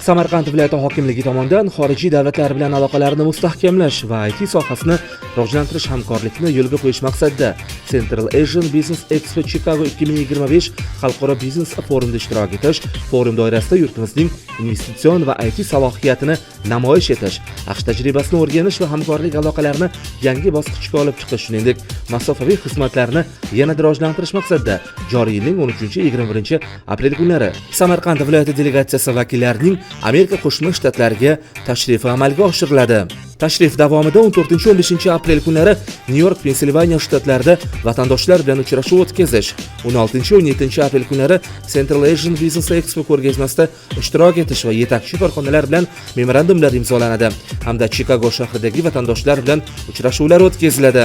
Samarqand viloyati hokimligi tomonidan xorijiy davlatlar bilan aloqalarni mustahkamlash va IT sohasini rivojlantirish hamkorlikni yo'lga qo'yish maqsadida Central Asian Business Expo Chicago 2025 xalqaro biznes forumida ishtirok etish, forum doirasida yurtimizning investitsion va IT salohiyatini namoyish etish, aqsh tajribasini o'rganish va hamkorlik aloqalarini yangi bosqichga olib chiqish, shuningdek masofaviy xizmatlarni yanada rivojlantirish maqsadida joriy yilning 13-21 aprel kunlari Samarqand viloyati delegatsiyasi vakillarining Amerika Qo'shma Shtatlariga tashrifi amalga oshiriladi. Tashrif davomida 14-15 aprel kunlari Nyu-York, Pensilvaniya shtatlarida vatandoshlar bilan uchrashuv o'tkazish, 16-17 aprel kunlari Central Asian Business Expo ko'rgazmasida ishtirok etish va yetakchi korxonalar bilan memorandumlar imzolanadi hamda Chikago shahridagi vatandoshlar bilan uchrashuvlar o'tkaziladi.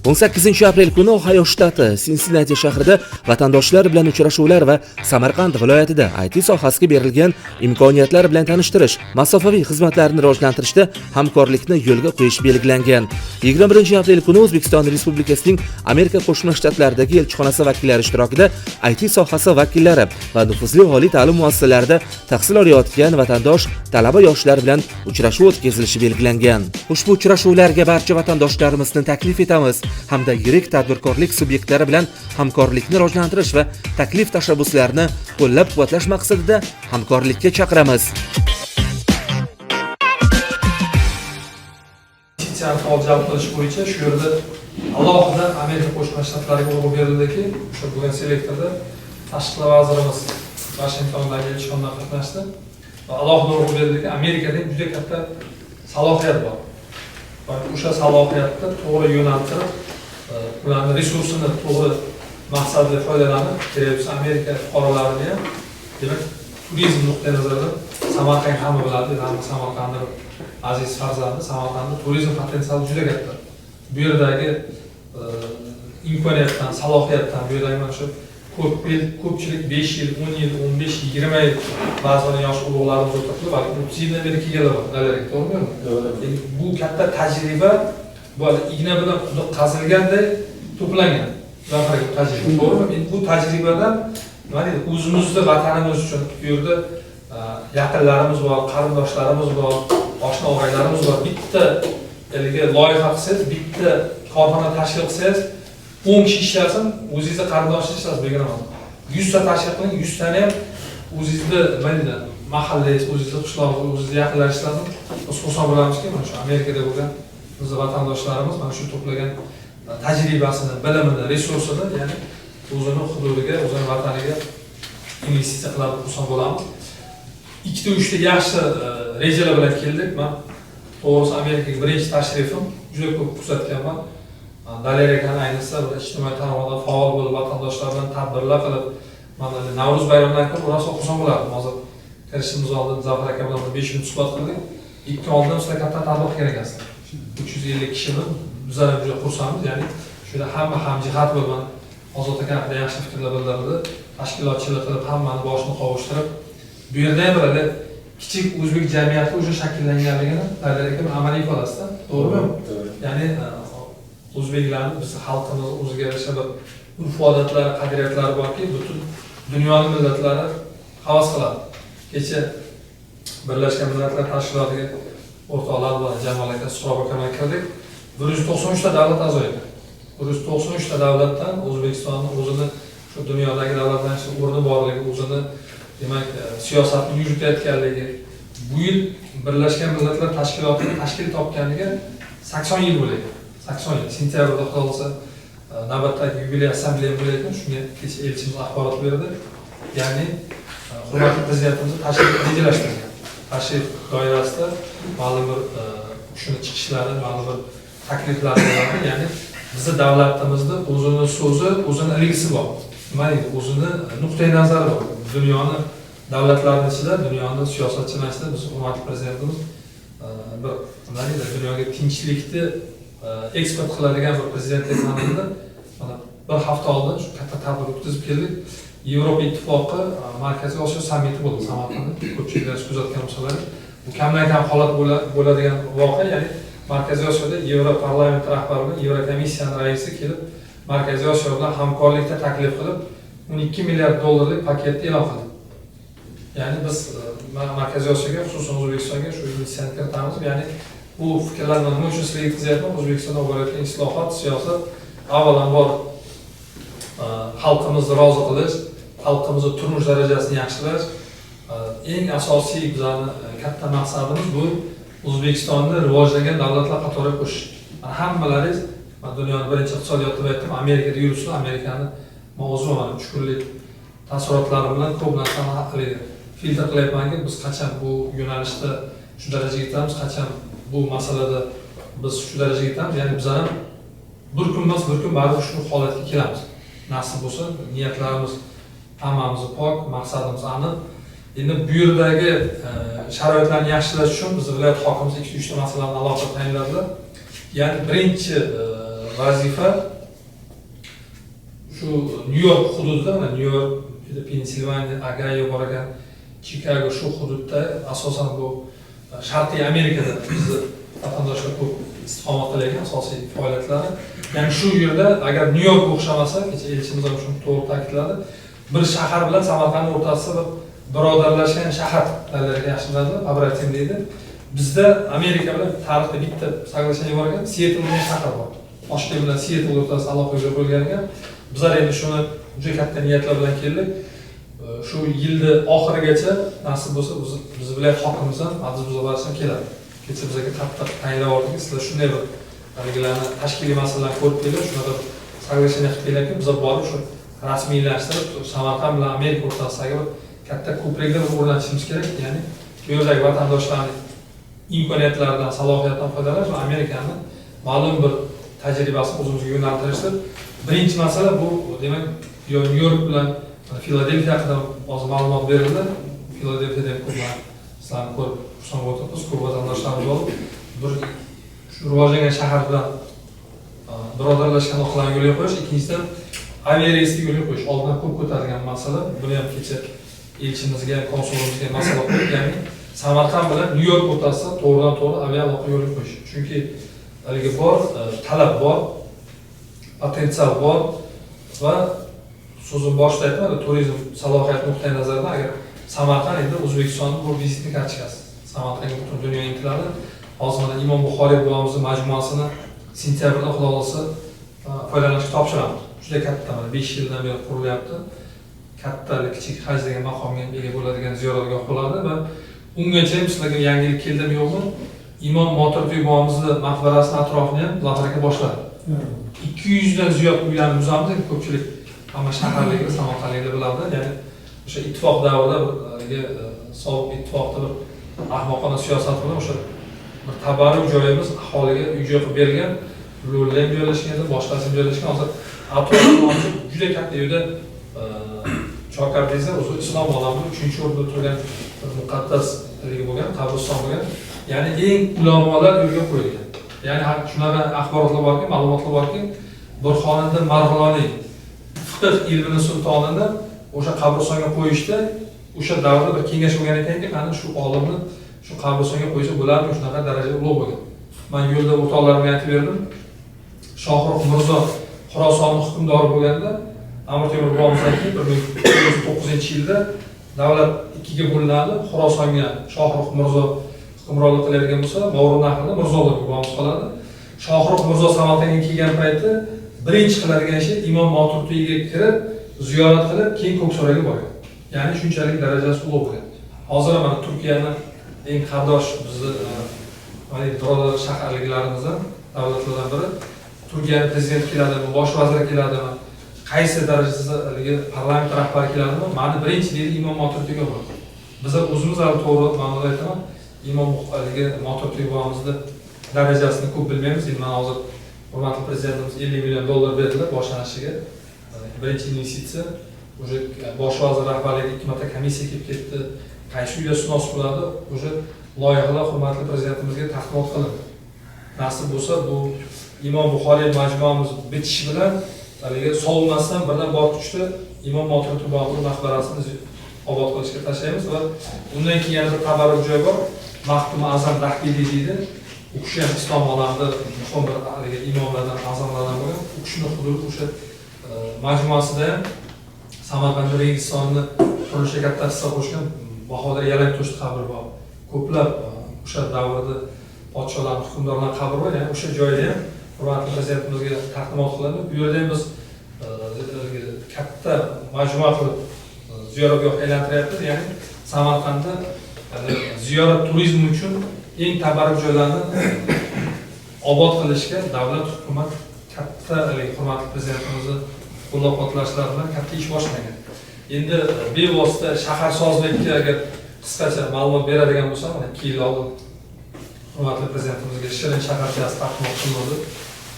18 aprel kuni Ohio shtati Cincinnati shahrida vatandoshlar bilan uchrashuvlar va Samarqand viloyatida IT sohasiga berilgan imkoniyatlar bilan tanishtirish, masofaviy xizmatlarni rivojlantirishda hamkorlikni yo'lga qo'yish belgilangan. 21 aprel kuni O'zbekiston Respublikasining Amerika Qo'shma Shtatlaridagi elchixonasi vakillari ishtirokida IT sohasi vakillari va nufuzli oliy ta'lim muassasalarida tahsil olayotgan vatandosh, talaba yoshlar bilan uchrashuv o'tkazilishi belgilangan. Ushbu uchrashuvlarga barcha vatandoshlarimizni taklif etamiz hamda yirik tadbirkorlik subyektlari bilan hamkorlikni rivojlantirish va taklif tashabbuslarini qo'llab-quvvatlash maqsadida hamkorlikka chaqiramiz. Investitsiya jalb qilish bo'yicha shu yerda alohida Amerika Qo'shma Shtatlariga urg'u berildiki, o'sha bo'lgan selektorda tashqi vazirimiz Vashingtondagi elchixonada qatnashdi va alohida urg'u berildiki, Amerikada juda katta salohiyat bor. Va o'sha salohiyatni to'g'ri yo'naltirib, ularning resursini to'g'ri maqsadda foydalanib, kelgusi Amerika fuqarolarini ham, demak, turizm nuqtai nazaridan Samarqand hamma biladi, hamma Samarqandning aziz farzandi, Samarqandning turizm potensiali juda katta. Bu yerdagi imkoniyatdan, salohiyatdan, bu yerdagi mana shu ko'pchilik 5 yil, 10 yil, 15 yil, 20 yil ba'zi yosh ulug'larimiz o'tirib, balki 30 yildan beri kelganlar bor, to'g'rimi? To'g'ri. Bu katta tajriba, bu igna bilan quduq qazilganda to'plangan. Zafarga tajriba, to'g'rimi? Bu tajribadan mana o'zimizning vatanimiz uchun bu yerda yaqinlarimiz bor, qarindoshlarimiz bor, oshna og'aylarimiz bor. Bitta loyiha qilsangiz, bitta korxona tashkil qilsangiz, 10 kishi ishlasin, o'zingizda qarindoshlar ishlasiz degan emas. 100 ta tashkil qiling, 100 tani ham o'zingizda mayli mahallangiz, o'zingizda qishlog'ingiz, o'zingizda yaqinlar ishlasin. Biz xursand bo'lamizki, mana shu Amerikada bo'lgan bizning vatandoshlarimiz mana shu to'plagan tajribasini, bilimini, resursini, ya'ni o'zini hududiga, o'zini vataniga investitsiya qilib xursand bo'lamiz. 2-3 ta yaxshi rejalar bilan keldik. Men to'g'risi Amerikaga birinchi tashrifim, juda ko'p kuzatganman. Daler ekan ayniqsa ijtimoiy tarmoqlarda faol bo'lib, vatandoshlar bilan tadbirlar qilib, mana Navro'z bayramidan keyin rosa xursand bo'lardim. Hozir kirishimiz oldin Zafar aka bilan 5 minut suhbat qildik. 2 oldin sizlar katta tadbir qilgan ekansiz. 350 kishini bizlar ham juda xursandmiz. Ya'ni shunda hamma hamjihat bo'lgan, Ozod aka haqida yaxshi fikrlar bildirdi. Tashkilotchilik qilib, hammani boshini qovushtirib, bu yerda ham bir kichik o'zbek jamiyati o'sha shakllanganligini Daler aka amaliy ifodasida, to'g'rimi? Ya'ni o'zbeklarning, biz xalqimiz o'ziga yarasha bir urf-odatlari, qadriyatlari borki, butun dunyoning millatlari havas qiladi. Kecha Birlashgan Millatlar Tashkilotiga o'rtoqlar bilan Jamol aka, Surob aka bilan kirdik. 193 ta davlat a'zo edi. 193 ta davlatdan O'zbekistonning o'zini shu dunyodagi davlatlarning o'rni borligi, o'zini demak siyosatni yuritayotganligi, bu yil Birlashgan Millatlar Tashkilotining tashkil topganiga 80 yil bo'ladi. 80 yil. Sentyabrda qolsa navbatdagi yubiley assambleya bo'layotgan, shunga kecha elchimiz axborot berdi. Ya'ni hurmatli prezidentimiz tashrif rejalashtirgan. Tashrif doirasida ma'lum bir shuni chiqishlari, ma'lum bir takliflar bo'ladi. Ya'ni bizning davlatimizning o'zining so'zi, o'zining ilgisi bor. Nima deydi? O'zining nuqtai nazari bor. Dunyoni davlatlarning ichida, dunyoni siyosatchilar ichida biz hurmatli prezidentimiz bir nima deydi? Dunyoga tinchlikni eksport qiladigan bir prezident ekanligini mana bir hafta oldin shu katta tadbir o'tkazib keldik. Yevropa Ittifoqi Markaziy Osiyo sammiti bo'ldi Samarqandda. Ko'pchiliklar kuzatgan bo'lsalar, bu kamdan-kam holat bo'ladigan voqea, ya'ni Markaziy Osiyoda Yevroparlament rahbari bilan Yevrokomissiyaning raisi kelib, Markaziy Osiyo bilan hamkorlikda taklif qilib, 12 milliard dollarlik paketni e'lon qildi. Ya'ni biz Markaziy Osiyoga, xususan O'zbekistonga shu missiyani kiritamiz. Ya'ni bu fikrlarni nima uchun sizlarga yetkazyapman? O'zbekistonda bo'layotgan islohot, siyosat avvalambor xalqimizni rozi qilish, xalqimizni turmush darajasini yaxshilash, eng asosiy bizning katta maqsadimiz bu O'zbekistonni rivojlangan davlatlar qatoriga qo'shish. Hammalaringiz dunyoni birinchi iqtisodiyoti deb aytdim, Amerikada yuribsizlar, Amerikani men o'zim mana 3 kunlik taassurotlarim bilan ko'p narsani filtr qilyapmanki, biz qachon bu yo'nalishda shu darajaga yetamiz, qachon bu masalada biz shu darajaga yetamiz. Ya'ni biz ham bir kun emas, bir kun baribir shu holatga kelamiz. Nasib bo'lsa, niyatlarimiz hammamiz pok, maqsadimiz aniq. Endi bu yerdagi sharoitlarni yaxshilash uchun biz viloyat hokimimiz 2-3 ta masalani alohida tayinladilar. Ya'ni birinchi vazifa shu Nyu-York hududida, Nyu-York, Pensilvaniya, Ogayo bor ekan, Chikago shu hududda asosan bu Sharqiy Amerikada bizni vatandoshlar ko'p istiqomat qilayotgan asosiy faoliyatlari. Ya'ni shu yerda agar Nyu-York o'xshamasa, kecha elchimiz ham shuni to'g'ri ta'kidladi, bir shahar bilan Samarqand o'rtasida birodarlashgan shahar talablariga yaxshi biladi, Abratim deydi. Bizda Amerika bilan tarixda bitta soglasheniya bor ekan, Seattle degan shahar bor. Toshkent bilan Seattle o'rtasida aloqa bo'lgan ekan. Bizlar endi shuni juda katta niyatlar bilan keldik. Shu yilni oxirigacha nasib bo'lsa biz viloyat hokimimiz ham Aziz Muzobarov ham keladi. Kecha bizga qattiq tayinlab oldik, sizlar shunday bir haligilarni tashkiliy masalalarni ko'rib kelib, shunaqa soglasheniya qilib kelarki, biz borib shu rasmiylashtirib, Samarqand bilan Amerika o'rtasidagi katta ko'priklar o'rnatishimiz kerak. Ya'ni bu yerdagi vatandoshlarning imkoniyatlaridan, salohiyatidan foydalanish va Amerikani ma'lum bir tajribasini o'zimizga yo'naltirishdir. Birinchi masala bu, demak, Nyu-York bilan Filadelfiya haqida hozir ma'lumot berildi. Filadelfiyada ko'p sizlarni ko'rib xursand bo'libmiz, ko'p vatandoshlarimiz bo'lib, bir shu rivojlangan shahar bilan birodarlashgan aloqalarni yo'lga qo'yish, ikkinchidan aviareysni yo'lga qo'yish. Oldindan ko'p ko'tarilgan masala, buni ham kecha elchimizga, konsulimizga masala qo'yib, ya'ni Samarqand bilan Nyu-York o'rtasida to'g'ridan-to'g'ri aviaaloqa yo'lga qo'yish. Chunki haligi bor, talab bor, potensial bor va so'zim boshida aytdim, turizm salohiyat nuqtai nazaridan agar Samarqand endi O'zbekistonning bir vizitni kartochkasi. Samarqandga butun dunyo intiladi. Hozir mana Imom Buxoriy bolamizning majmuasini sentyabrda xudo xolasa foydalanishga topshiramiz. Juda katta, mana 5 yildan beri qurilyapti. Kattalik, kichik haj degan maqomga ega bo'ladigan ziyoratgoh bo'ladi va ungacha sizlarga yangilik keldimi yo'qmi? Imom Moturdiy bolamizning maqbarasini atrofini ham loyiha boshladi. 200 dan ziyod uylarni buzamiz, ko'pchilik hamma shaharliklar, Samarqandliklar biladi. Ya'ni o'sha ittifoq davrida sobiq ittifoqda bir ahmoqona siyosat bilan o'sha bir tabarruk joyimiz aholiga uy-joy qilib berilgan, lo'llar ham joylashgan, boshqasi ham joylashgan. Hozir atrofda juda katta yerda Chokardizda o'zi islom olamida 3-o'rinda turgan muqaddas bo'lgan, qabriston bo'lgan. Ya'ni eng ulamolar yo'lga qo'yilgan. Ya'ni shunaqa axborotlar borki, ma'lumotlar borki, Burxoniddin Marg'iloniy fiqh ilmining sultonini o'sha qabristonga qo'yishda o'sha davrda bir kengash bo'lgan ekanki, qani shu olimni shu qabristonga qo'ysa bo'larmi, shunaqa darajada ulug' bo'lgan. Men yo'lda o'rtoqlarimga aytib berdim. Shohruh Mirzo Xorasonning hukmdori bo'lganda Amir Temur bolamizdan 1909-yilda davlat ikkiga bo'linadi. Xorasonga Shohruh Mirzo hukmronlik qiladigan bo'lsa, Movrunnahrda Mirzolar bo'lamiz qoladi. Shohruh Mirzo Samarqandga kelgan paytda birinchi qiladigan ishi Imom Moturdiga kirib, ziyorat qilib, keyin Ko'ksaroyga borgan. Ya'ni shunchalik darajasi ulug' bo'lgan. Hozir mana Turkiyani eng qardosh bizni mana birodar shaharliklarimizdan davlatlardan biri Turkiyaning prezidenti keladimi, bosh vaziri keladimi, qaysi darajadagi parlament rahbari keladimi? Mani birinchi deydi Imom Moturdiga bo'ldi. Biz o'zimiz ham to'g'ri ma'noda aytaman, Imom Moturdiy bolamizning darajasini ko'p bilmaymiz. Mana hozir hurmatli prezidentimiz $50 million berdilar boshlanishiga. Birinchi investitsiya o'sha bosh vazir rahbarligi 2 marta komissiya kelib ketdi. Qaysi uyda sunos bo'ladi, o'sha loyihalar hurmatli prezidentimizga taqdimot qilindi. Nasib bo'lsa bu Imom Buxoriy majmuamiz bitishi bilan haliga sovumasdan birdan bor kuchda Imom Moturdiy bolamizning maqbarasini obod qilishga tashlaymiz va undan keyin yana bir tabarruk joy bor. Maxtum Azam Dahbiliy deydi. U kishi ham islom olamida muhim bir haliga imomlardan, azamlardan bo'lgan. U kishining hududi o'sha majmuasida ham Samarqand Registonni qurishga katta hissa qo'shgan Bahodir Yalangto'shni qabri bor. Ko'plab o'sha davrda podsholar, hukmdorlar qabri bor. Ya'ni o'sha joyda ham hurmatli prezidentimizga taqdimot qilindi. Bu yerda ham biz katta majmua qilib ziyoratgoh aylantiryapmiz. Ya'ni Samarqandda ziyorat turizmi uchun eng tabarruk joylarni obod qilishga davlat, hukumat katta hurmatli prezidentimizni qo'llab-quvvatlashlari bilan katta ish boshlagan. Endi bevosita shaharsozlikka agar qisqacha ma'lumot beradigan bo'lsam, 2 yil oldin hurmatli prezidentimizga Shirin shaharchasi taqdim qilindi.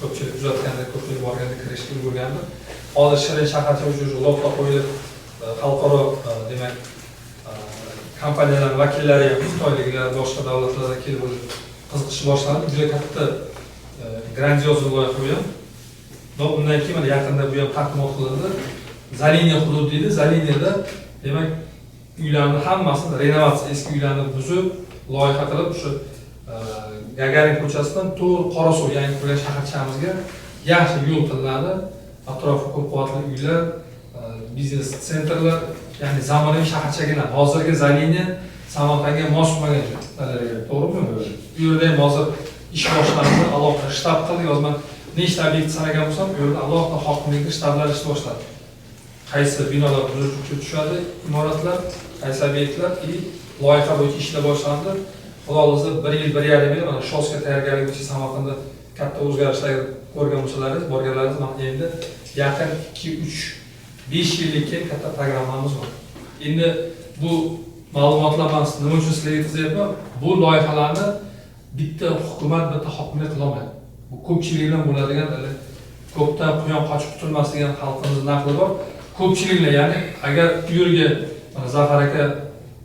Ko'pchilik uzatganda, ko'pchilik borganda kirishga ulgurgandi. Hozir Shirin shaharcha uchun lotga qo'yilib, xalqaro demak kompaniyalar vakillari ham Xitoyliklar, boshqa davlatlardan kelib qiziqish boshlandi. Juda katta grandioz loyiha bu ham. Undan keyin mana yaqinda bu ham taqdimot qilindi. Zaliniya hudud deydi. Zaliniyada demak uylarning hammasini renovatsiya, eski uylarni buzib, loyiha qilib shu Gagarin ko'chasidan to'g'ri Qorasuv, ya'ni qurgan shaharchamizga yaxshi yo'l qilinadi. Atrofi ko'p qavatli uylar, biznes sentrlar, ya'ni zamonaviy shaharchaga. Hozirgi Zaliniya Samarqandga mos bo'lmagan joy. To'g'rimi? Bu yerda ham hozir ish boshlandi, alohida shtab qildi. Yozman nechta obyekt sanagan bo'lsam, bu yerda alohida hokimlikning shtablar ish boshladi. Qaysi binolar buzilib tushadi, imoratlar, qaysi obyektlar loyiha bo'yicha ishlar boshlandi. Xudo xohlasa 1 yil, 1,5 yil mana shoska tayyorgarlik bo'yicha Samarqandda katta o'zgarishlar ko'rgan bo'lsalaringiz, borganlaringiz mana endi yaqin 2, 3, 5 yillik katta programmamiz bor. Endi bu ma'lumotlar men nima uchun sizlarga yetkazayapman? Bu loyihalarni bitta hukumat, bitta hokimiyat qila olmaydi. Bu ko'pchilik bilan bo'ladigan, ko'pdan quyon qochib qutulmasdigan xalqimizning naqli bor. Ko'pchiliklar, ya'ni agar u yerga Zafar aka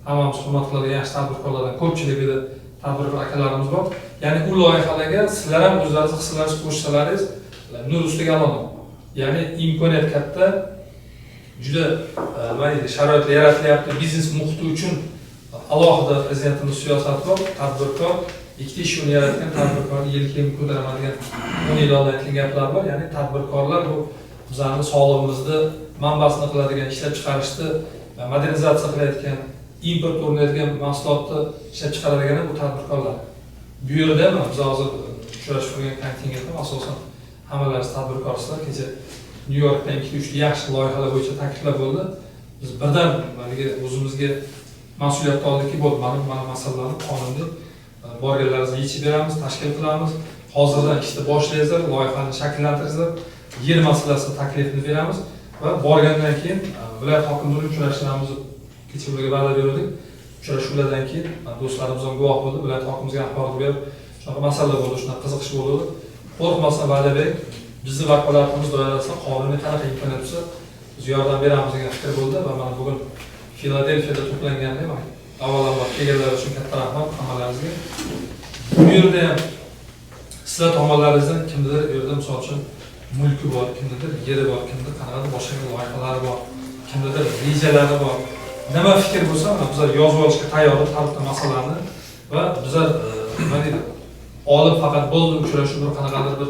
hammamiz hurmat qiladigan yaxshi tadbirkorlardan ko'pchiligida tadbirkor akalarimiz bor. Ya'ni u loyihalarga sizlar ham o'zlaringiz hissangiz qo'shsalaringiz nur ustiga alamon. Ya'ni imkoniyat katta, juda nima deydi, sharoitlar yaratilyapti. Biznes muhiti uchun alohida prezidentimiz siyosati bor, tadbirkor, ikkita ish o'rni yaratgan tadbirkorni yelkini ko'taraman degan 10 yil oldin aytilgan gaplar bor. Ya'ni tadbirkorlar bu bizning sog'lig'imizni manbasini qiladigan, ishlab chiqarishni modernizatsiya qilayotgan, import o'rnatgan mahsulotni ishlab chiqaradigan bu tadbirkorlar. Bu yerda biz hozir uchrashib turgan kontingentda asosan hammalari tadbirkorsizlar. Kecha New Yorkdan 2-3 yaxshi loyihalar bo'yicha takliflar bo'ldi. Biz birdan o'zimizga mas'uliyat oldikki, bo'ldi, mana masalalarni qonunni borganlaringizni yechib beramiz, tashkil qilamiz. Hozirdan ishni boshlaysiz, loyihani shakllantirasiz, yer masalasida taklifni beramiz va borgandan keyin viloyat hokimi bilan uchrashishimiz kecha ularga va'da berdik. Uchrashuvlardan keyin do'stlarimiz ham guvoh bo'ldi, viloyat hokimimizga axborot berib, shunaqa masala bo'ldi, shunaqa qiziqish bo'ldi. Qo'rqmasdan va'da bering, bizning vakolatimiz doirasida qonuniy qanaqa imkoniyat bo'lsa, biz yordam beramiz degan fikr bo'ldi va mana bugun Filadelfiyada to'planganda avvalambor kelganlar uchun katta rahmat hammalaringizga. Bu yerda ham sizlar tomonlaringizdan kimdir bu yerda misol uchun mulki bor, kimdir yeri bor, kimdir qanaqadir boshqa loyihalari bor, kimdir rejalari bor. Nima fikr bo'lsa, bizlar yozib olishga tayyormiz har bir masalani va bizlar nima deydi, olib faqat bo'ldi uchrashuv bir qanaqadir bir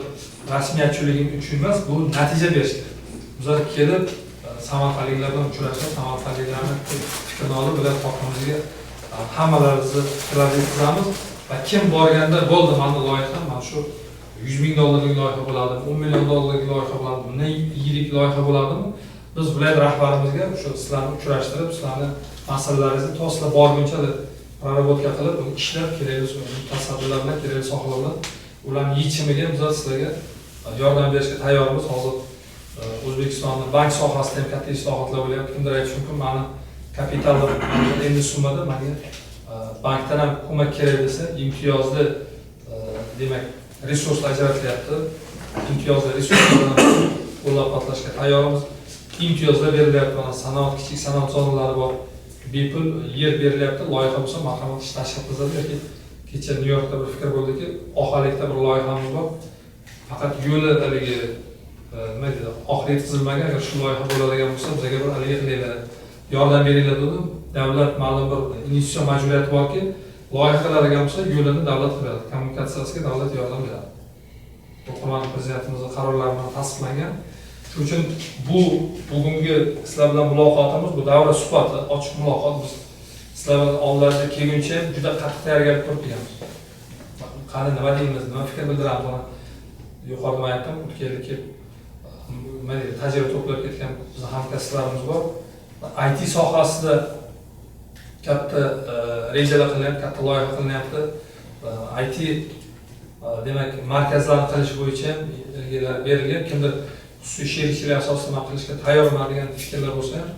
rasmiyatchiligim uchun emas, bu natija berish kerak. Bizlar kelib Samarqandliklar bilan uchrashib, Samarqandliklarning fikrini olib, viloyat hokimimizga hammalaringizni fikrlaringizni yetkazamiz va kim borganda bo'ldi mana loyiha, mana shu 100 ming dollarlik loyiha bo'ladimi, 10 million dollarlik loyiha bo'ladimi, bundan yirik loyiha bo'ladimi? Biz viloyat rahbarimizga shu sizlarni uchrashtirib, sizlarning masalalaringizni tosla borguncha prarabotka qilib, ishlab kerakli mutasaddilar bilan, kerakli sohalar bilan ularning yechimiga biz sizlarga yordam berishga tayyormiz. Hozir O'zbekistonning bank sohasida ham katta islohotlar bo'lyapti. Kimdir aytishi mumkin, meni kapitalim endi summada menga bankdan ham ko'mak kerak desa, imtiyozli demak resurslar ajratilyapti. Imtiyozli resurslarni qo'llab-quvvatlashga tayyormiz. Imtiyozlar berilyapti, mana sanoat, kichik sanoat zonalari bor. Bepul yer berilyapti. Loyiha bo'lsa marhamat ish tashkil qiladi yoki kecha New Yorkda bir fikr bo'ldiki, oxirlikda bir loyihamiz bor. Faqat yo'li haligi nima deydi, oxir yetkazilmagan, agar shu loyiha bo'ladigan bo'lsa, bizga bir haligi qilinglar, yordam beringlar dedim. Davlat ma'lum bir investitsiya majburiyati borki, loyiha qiladigan bo'lsa, yo'lini davlat qiladi, kommunikatsiyasiga davlat yordam beradi. Bu hurmatli prezidentimizning qarorlari bilan tasdiqlangan. Shuning uchun bu bugungi sizlar bilan muloqotimiz, bu davra suhbati, ochiq muloqot. Biz sizlar oldingizga kelguncha juda qattiq tayyorgarlik ko'rib kelamiz. Qani nima deymiz, nima fikr bildiramiz, buni yuqorida aytdim, o'tganlik nima deydi, tajriba to'plab ketgan bizning hamkasblarimiz bor. IT sohasida katta rejalar qilinyapti, katta loyiha qilinyapti. IT demak markazlarni qilish bo'yicha berilgan, kimdir xususiy sherikchilik asosida nima qilishga tayyorman degan fikrlar bo'lsa ham,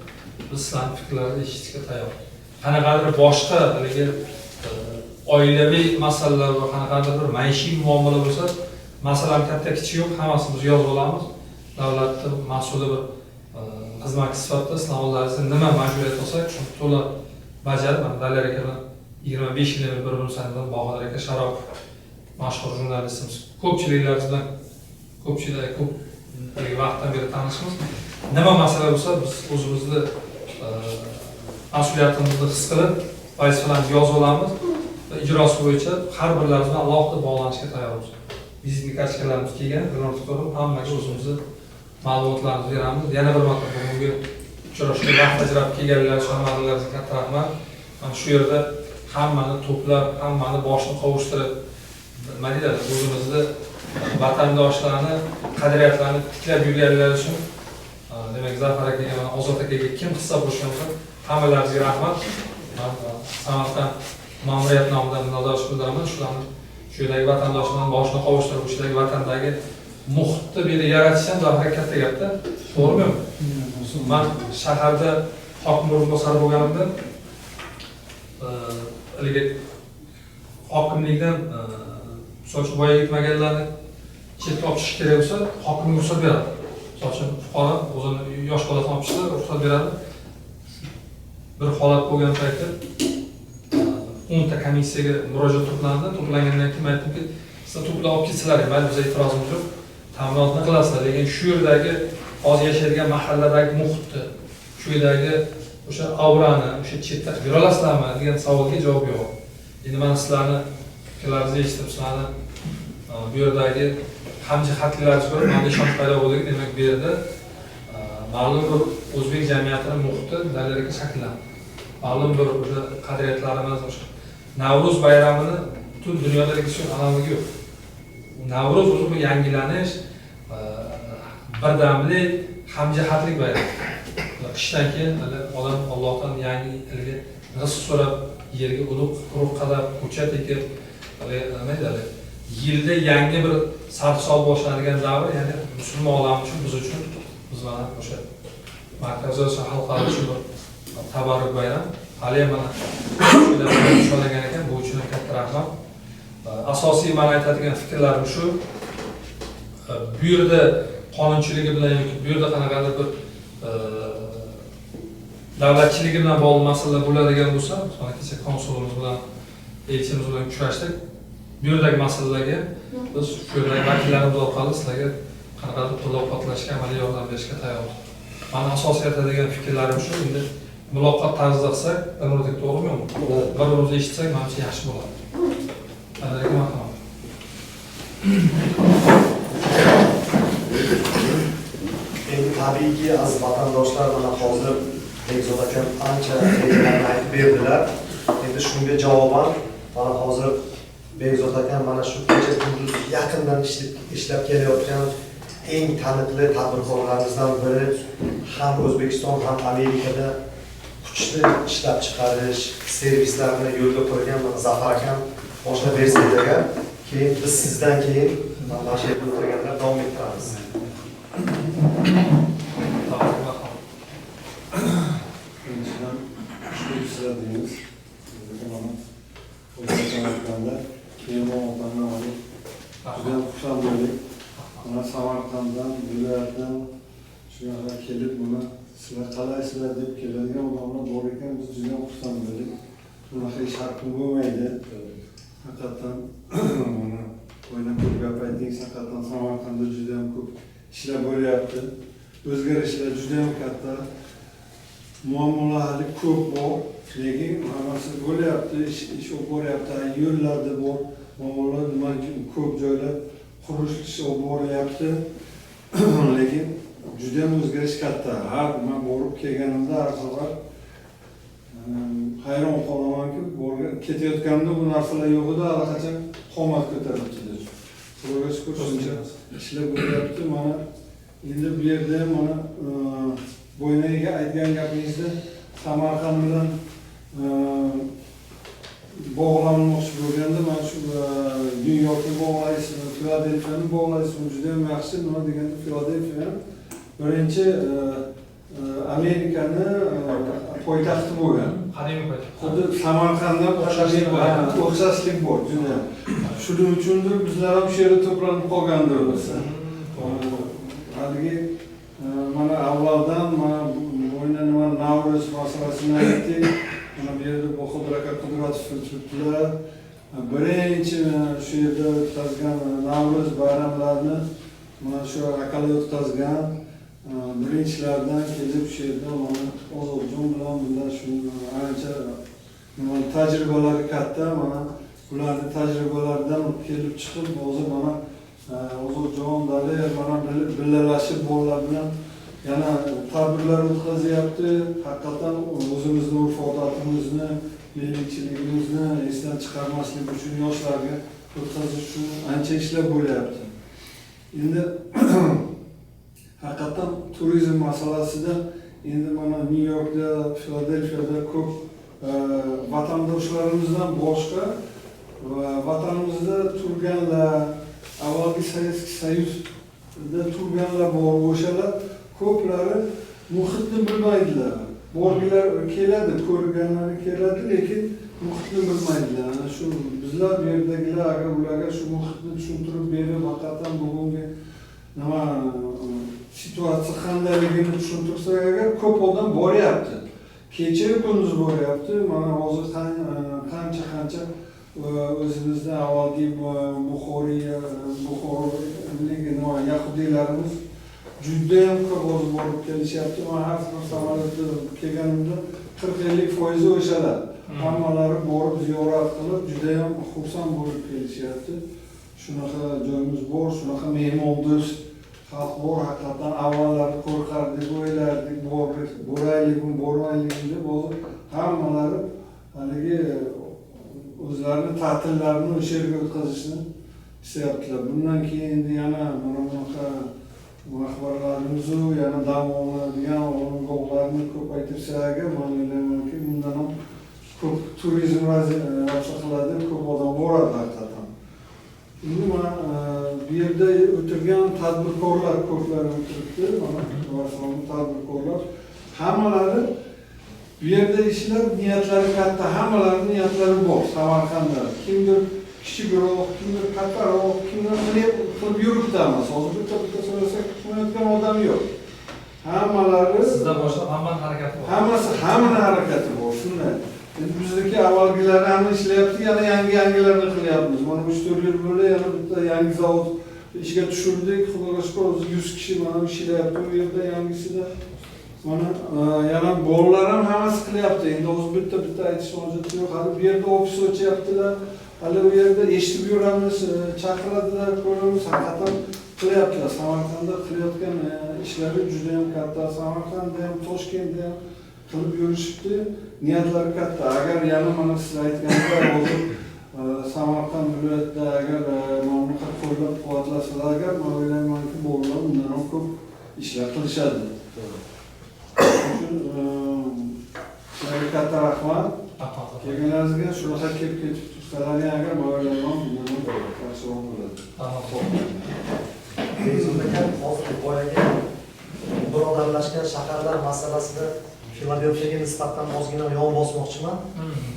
biz sizlarning fikrlaringizni eshitishga tayyor. Qanaqadir boshqa haligi oilaviy masalalar va qanaqadir bir maishiy muammolar bo'lsa, masalan katta kichik yo'q, hammasini biz yozib olamiz. Davlatning mas'uli bir xizmatchi sifatida sizlar oldingizda nima majburiyat bo'lsa, shuni to'liq bajarib, Dalal aka bilan 25 yildan beri bir-birimizni bilan Bahodir aka Sharopov mashhur jurnalistimiz. Ko'pchiliklar bilan ko'p vaqtdan beri tanishmiz. Nima masala bo'lsa, biz o'zimizni mas'uliyatimizni his qilib, vazifalarni yozib olamiz va ijrosi bo'yicha har birlarimiz bilan alohida bog'lanishga tayyormiz. Viziting kartochkalarimiz kelgan, bilan hammaga o'zimizni ma'lumotlarni beramiz. Yana bir marta bugungi uchrashuvga vaqt ajratib kelganlar, shaharlarga katta rahmat. Mana shu yerda hammani to'plab, hammani boshini qovushtirib, nima deyiladi, o'zimizni vatandoshlarni qadriyatlarini tiklab yurganlar uchun demak Zafar akaga, mana Ozod akaga kim hissa qo'shgan bo'lsa, hammalaringizga rahmat. Samarqand ma'muriyat nomidan minnatdorchilik bildiraman. Shularni shu yerdagi vatandoshlarning boshini qovushtirib, o'sha yerdagi vatandagi muhitni bir yaratish ham Zafar aka katta gapda. To'g'rimi? Men shaharda hokim o'rinbosari bo'lganimda haligi hokimlikdan so'ch voyaga yetmaganlarni chetga olib chiqish kerak bo'lsa, hokimlik ruxsat beradi. So'chim fuqaro o'zini yosh bolasini olib chiqsa, ruxsat beradi. Bir holat bo'lgan paytda 10 ta komissiyaga murojaat to'plangandan keyin aytdimki, sizlar to'plab olib ketsizlar, mayli biz e'tirozimiz yo'q, ta'minotni qilasizlar, lekin shu yerdagi hozir yashaydigan mahalladagi muhitni, shu yerdagi o'sha aurani, o'sha chetda qilib bera olasizlarmi degan savolga javob yo'q. Endi men sizlarni fikrlaringizni eshitib, sizlarni bu yerdagi hamjihatliklaringizni ko'rib, menda ishonch paydo bo'ldi. Demak, bu yerda ma'lum bir o'zbek jamiyatining muhiti dalillarga shakllandi. Ma'lum bir o'sha qadriyatlarimiz, o'sha Navro'z bayramini butun dunyoda rekord analogi yo'q. Navro'z o'zi bu yangilanish, birdamlik, hamjihatlik bayrami. Qishdan keyin odam Allohdan yangi rizq so'rab, yerga quruq qadab, ko'cha tekib, nima deydi? Yilda yangi bir sarhisob boshlanadigan davr, ya'ni musulmon olami uchun, biz mana o'sha markaziy va xalqaro uchun bir tabarruk bayram. Hali mana ushlagan ekan, bu uchun katta rahmat. Asosiy men aytadigan fikrlarim shu. Bu yerda qonunchiligi bilan yoki bu yerda qanaqadir bir davlatchiligi bilan bog'liq masalalar bo'ladigan bo'lsa, mana kecha konsulimiz bilan, elchimiz bilan uchrashdik. Bu yerdagi masalalarga biz shu yerdagi vakillarimiz orqali sizlarga qanaqadir qo'llab-quvvatlashga, amaliy yordam berishga tayyormiz. Meni asosiy aytadigan fikrlarim shu. Endi muloqot tarzida qilsak, anodek to'g'rimi? Bir-birimizni eshitsak, menimcha yaxshi bo'ladi. Rahmat. Endi tabiiyki, aziz vatandoshlar, mana hozir Bekzod akam ancha rejalarni aytib berdilar. Endi shunga javoban mana hozir Bekzod akam mana shu kecha kunduz yaqindan ishlab kelayotgan eng taniqli tadbirkorlarimizdan biri, ham O'zbekiston ham Amerikada kuchli ishlab chiqarish servislarni yo'lga qo'ygan Zafar akam boshlab bersangiz, keyin biz sizdan keyin mana shu yerda o'tirganlar davom ettiramiz. Deyimiz. Samarqandda keyin otamdan olib, juda xursand bo'ldik. Mana Samarqanddan, viloyatdan shunaqa kelib buni sizlar qalaysizlar deb keladigan odamlar bor ekan, biz juda xursand bo'ldik. Bunaqa ish haqqi bo'lmaydi. Haqiqatan mana o'ylab ko'p gap aytdingiz, haqiqatan Samarqandda juda ham ko'p ishlar bo'lyapti. O'zgarishlar juda ham katta. Muammolar hali ko'p bor. Lekin hammasi bo'lyapti, ish olib boryapti, yo'llarda bor, muammolar nima ko'p joylar qurilish olib boryapti. Lekin juda ham o'zgarish katta. Har nima borib kelganimda har safar hayron qolamanki, ketayotganda bu narsalar yo'q edi, allaqachon qomat ko'tarildi. Xudoga shukr, shuncha ishlar bo'lyapti. Mana endi bu yerda mana Bo'ynaga aytgan gapingizda Samarqand bilan bog'lanmoqchi bo'lganda, mana shu New Yorkni bog'laysiz, Filadelfiyani bog'laysiz, juda ham yaxshi. Nima deganda Filadelfiya birinchi Amerikani poytaxti bo'lgan. Qadimiy poytaxt. Xuddi Samarqandda o'xshashlik bor, juda. Shuning uchundir bizlar ham shu yerda to'planib qolgandir o'zi. Haligi mana avvaldan mana Bo'yna nima Navro'z masalasini aytdik. Mana bu yerda Boqodir aka Qudratov turibdilar. Birinchi shu yerda o'tkazgan Navro'z bayramlarini mana shu akalar o'tkazgan. Birinchilardan kelib shu yerda mana Ozodjon bilan bizlar shu ancha tajribalari katta, mana ularning tajribalaridan kelib chiqib hozir mana Ozodjon Daler mana birlashib bolalar bilan yana tadbirlar o'tkazyapti. Haqiqatan o'zimizni urf-odatimizni, milliychiligimizni esdan chiqarmaslik uchun yoshlarga o'tkazish uchun ancha ishlar bo'lyapti. Endi haqiqatan turizm masalasida endi mana New Yorkda, Filadelfiyada ko'p vatandoshlarimizdan boshqa va vatanimizda turganlar, avvalgi Sovetskiy Soyuzda turganlar bor, o'shalar ko'plari muhitni bilmaydilar. Borgilar keladi, ko'rganlari keladi, lekin muhitni bilmaydilar. Ana shu bizlar bu yerdagilar agar ularga shu muhitni tushuntirib berib, haqiqatan bugungi nima situatsiya qandayligini tushuntirsak agar ko'p odam boryapti. Kecha kunduz boryapti. Mana hozir qancha o'zimizda avvalgi Buxorolik yahudiylarimiz juda ham ko'p hozir borib kelishyapti. Men har bir samolyotda kelganimda 40-50% o'shalar. Hammalari borib ziyorat qilib juda ham xursand bo'lib kelishyapti. Shunaqa joyimiz bor, shunaqa mehmondo'st xalq bor. Haqiqatan avvallari qo'rqardik, o'ylardik, boraylikmi, bormaylikmi deb hozir hammalari haligi o'zlarining ta'tillarini o'sha yerga o'tkazishni istayaptilar. Bundan keyin endi yana mana bunaqa rahbarlarimiz yana dam oladigan o'ringohlarni ko'paytirsa agar men o'ylaymanki bundan ham ko'p turizm yaxshi qiladi, ko'p odam boradi haqiqatan. Endi mana bu yerda o'tirgan tadbirkorlar ko'plari o'tiribdi, mana tadbirkorlar hammalari bu yerda ishlab niyatlari katta, hammalarining niyatlari bor Samarqandda. Kimdir kichikroq, kimdir kattaroq, kimdir qilib yuribdi emas. Hozir bitta so'rasak qilayotgan odam yo'q. Hammalari sizda boshqa hammaning harakati bor. Hammaning harakati bor, shunday. Endi bizniki avvalgilar ham ishlayapti, yana yangilarni qilyapmiz. Mana 3-4 yil bo'ldi, yana bitta yangi zavod ishga tushirdik. Xudoga shukr, 100 kishi mana ishlayapti u yerda yangisida. Mana yana bolalar ham hammasi qilyapti. Endi hozir bitta aytish hojati yo'q. Hali bu yerda ofis ochayaptilar. Hali u yerda eshitib yuramiz, chaqiradilar, ko'ramiz, haqiqatan qilyaptilar. Samarqandda qilayotgan ishlari juda ham katta. Samarqandda ham, Toshkentda ham qilib yurishibdi. Niyatlari katta. Agar yana mana siz aytganday hozir Samarqand viloyatida agar mamlakat qo'llab-quvvatlasalar, agar men o'ylaymanki bolalar undan ham ko'p ishlar qilishadi. Sizlarga katta rahmat. Kelganlaringizga shunaqa kelib ketib tursalar agar men o'ylayman bundan yaxshiroq bo'ladi. Bezovtakan hozir boyaga birodarlashgan shaharlar masalasida Filadelfiyaga nisbatan ozgina yon bosmoqchiman.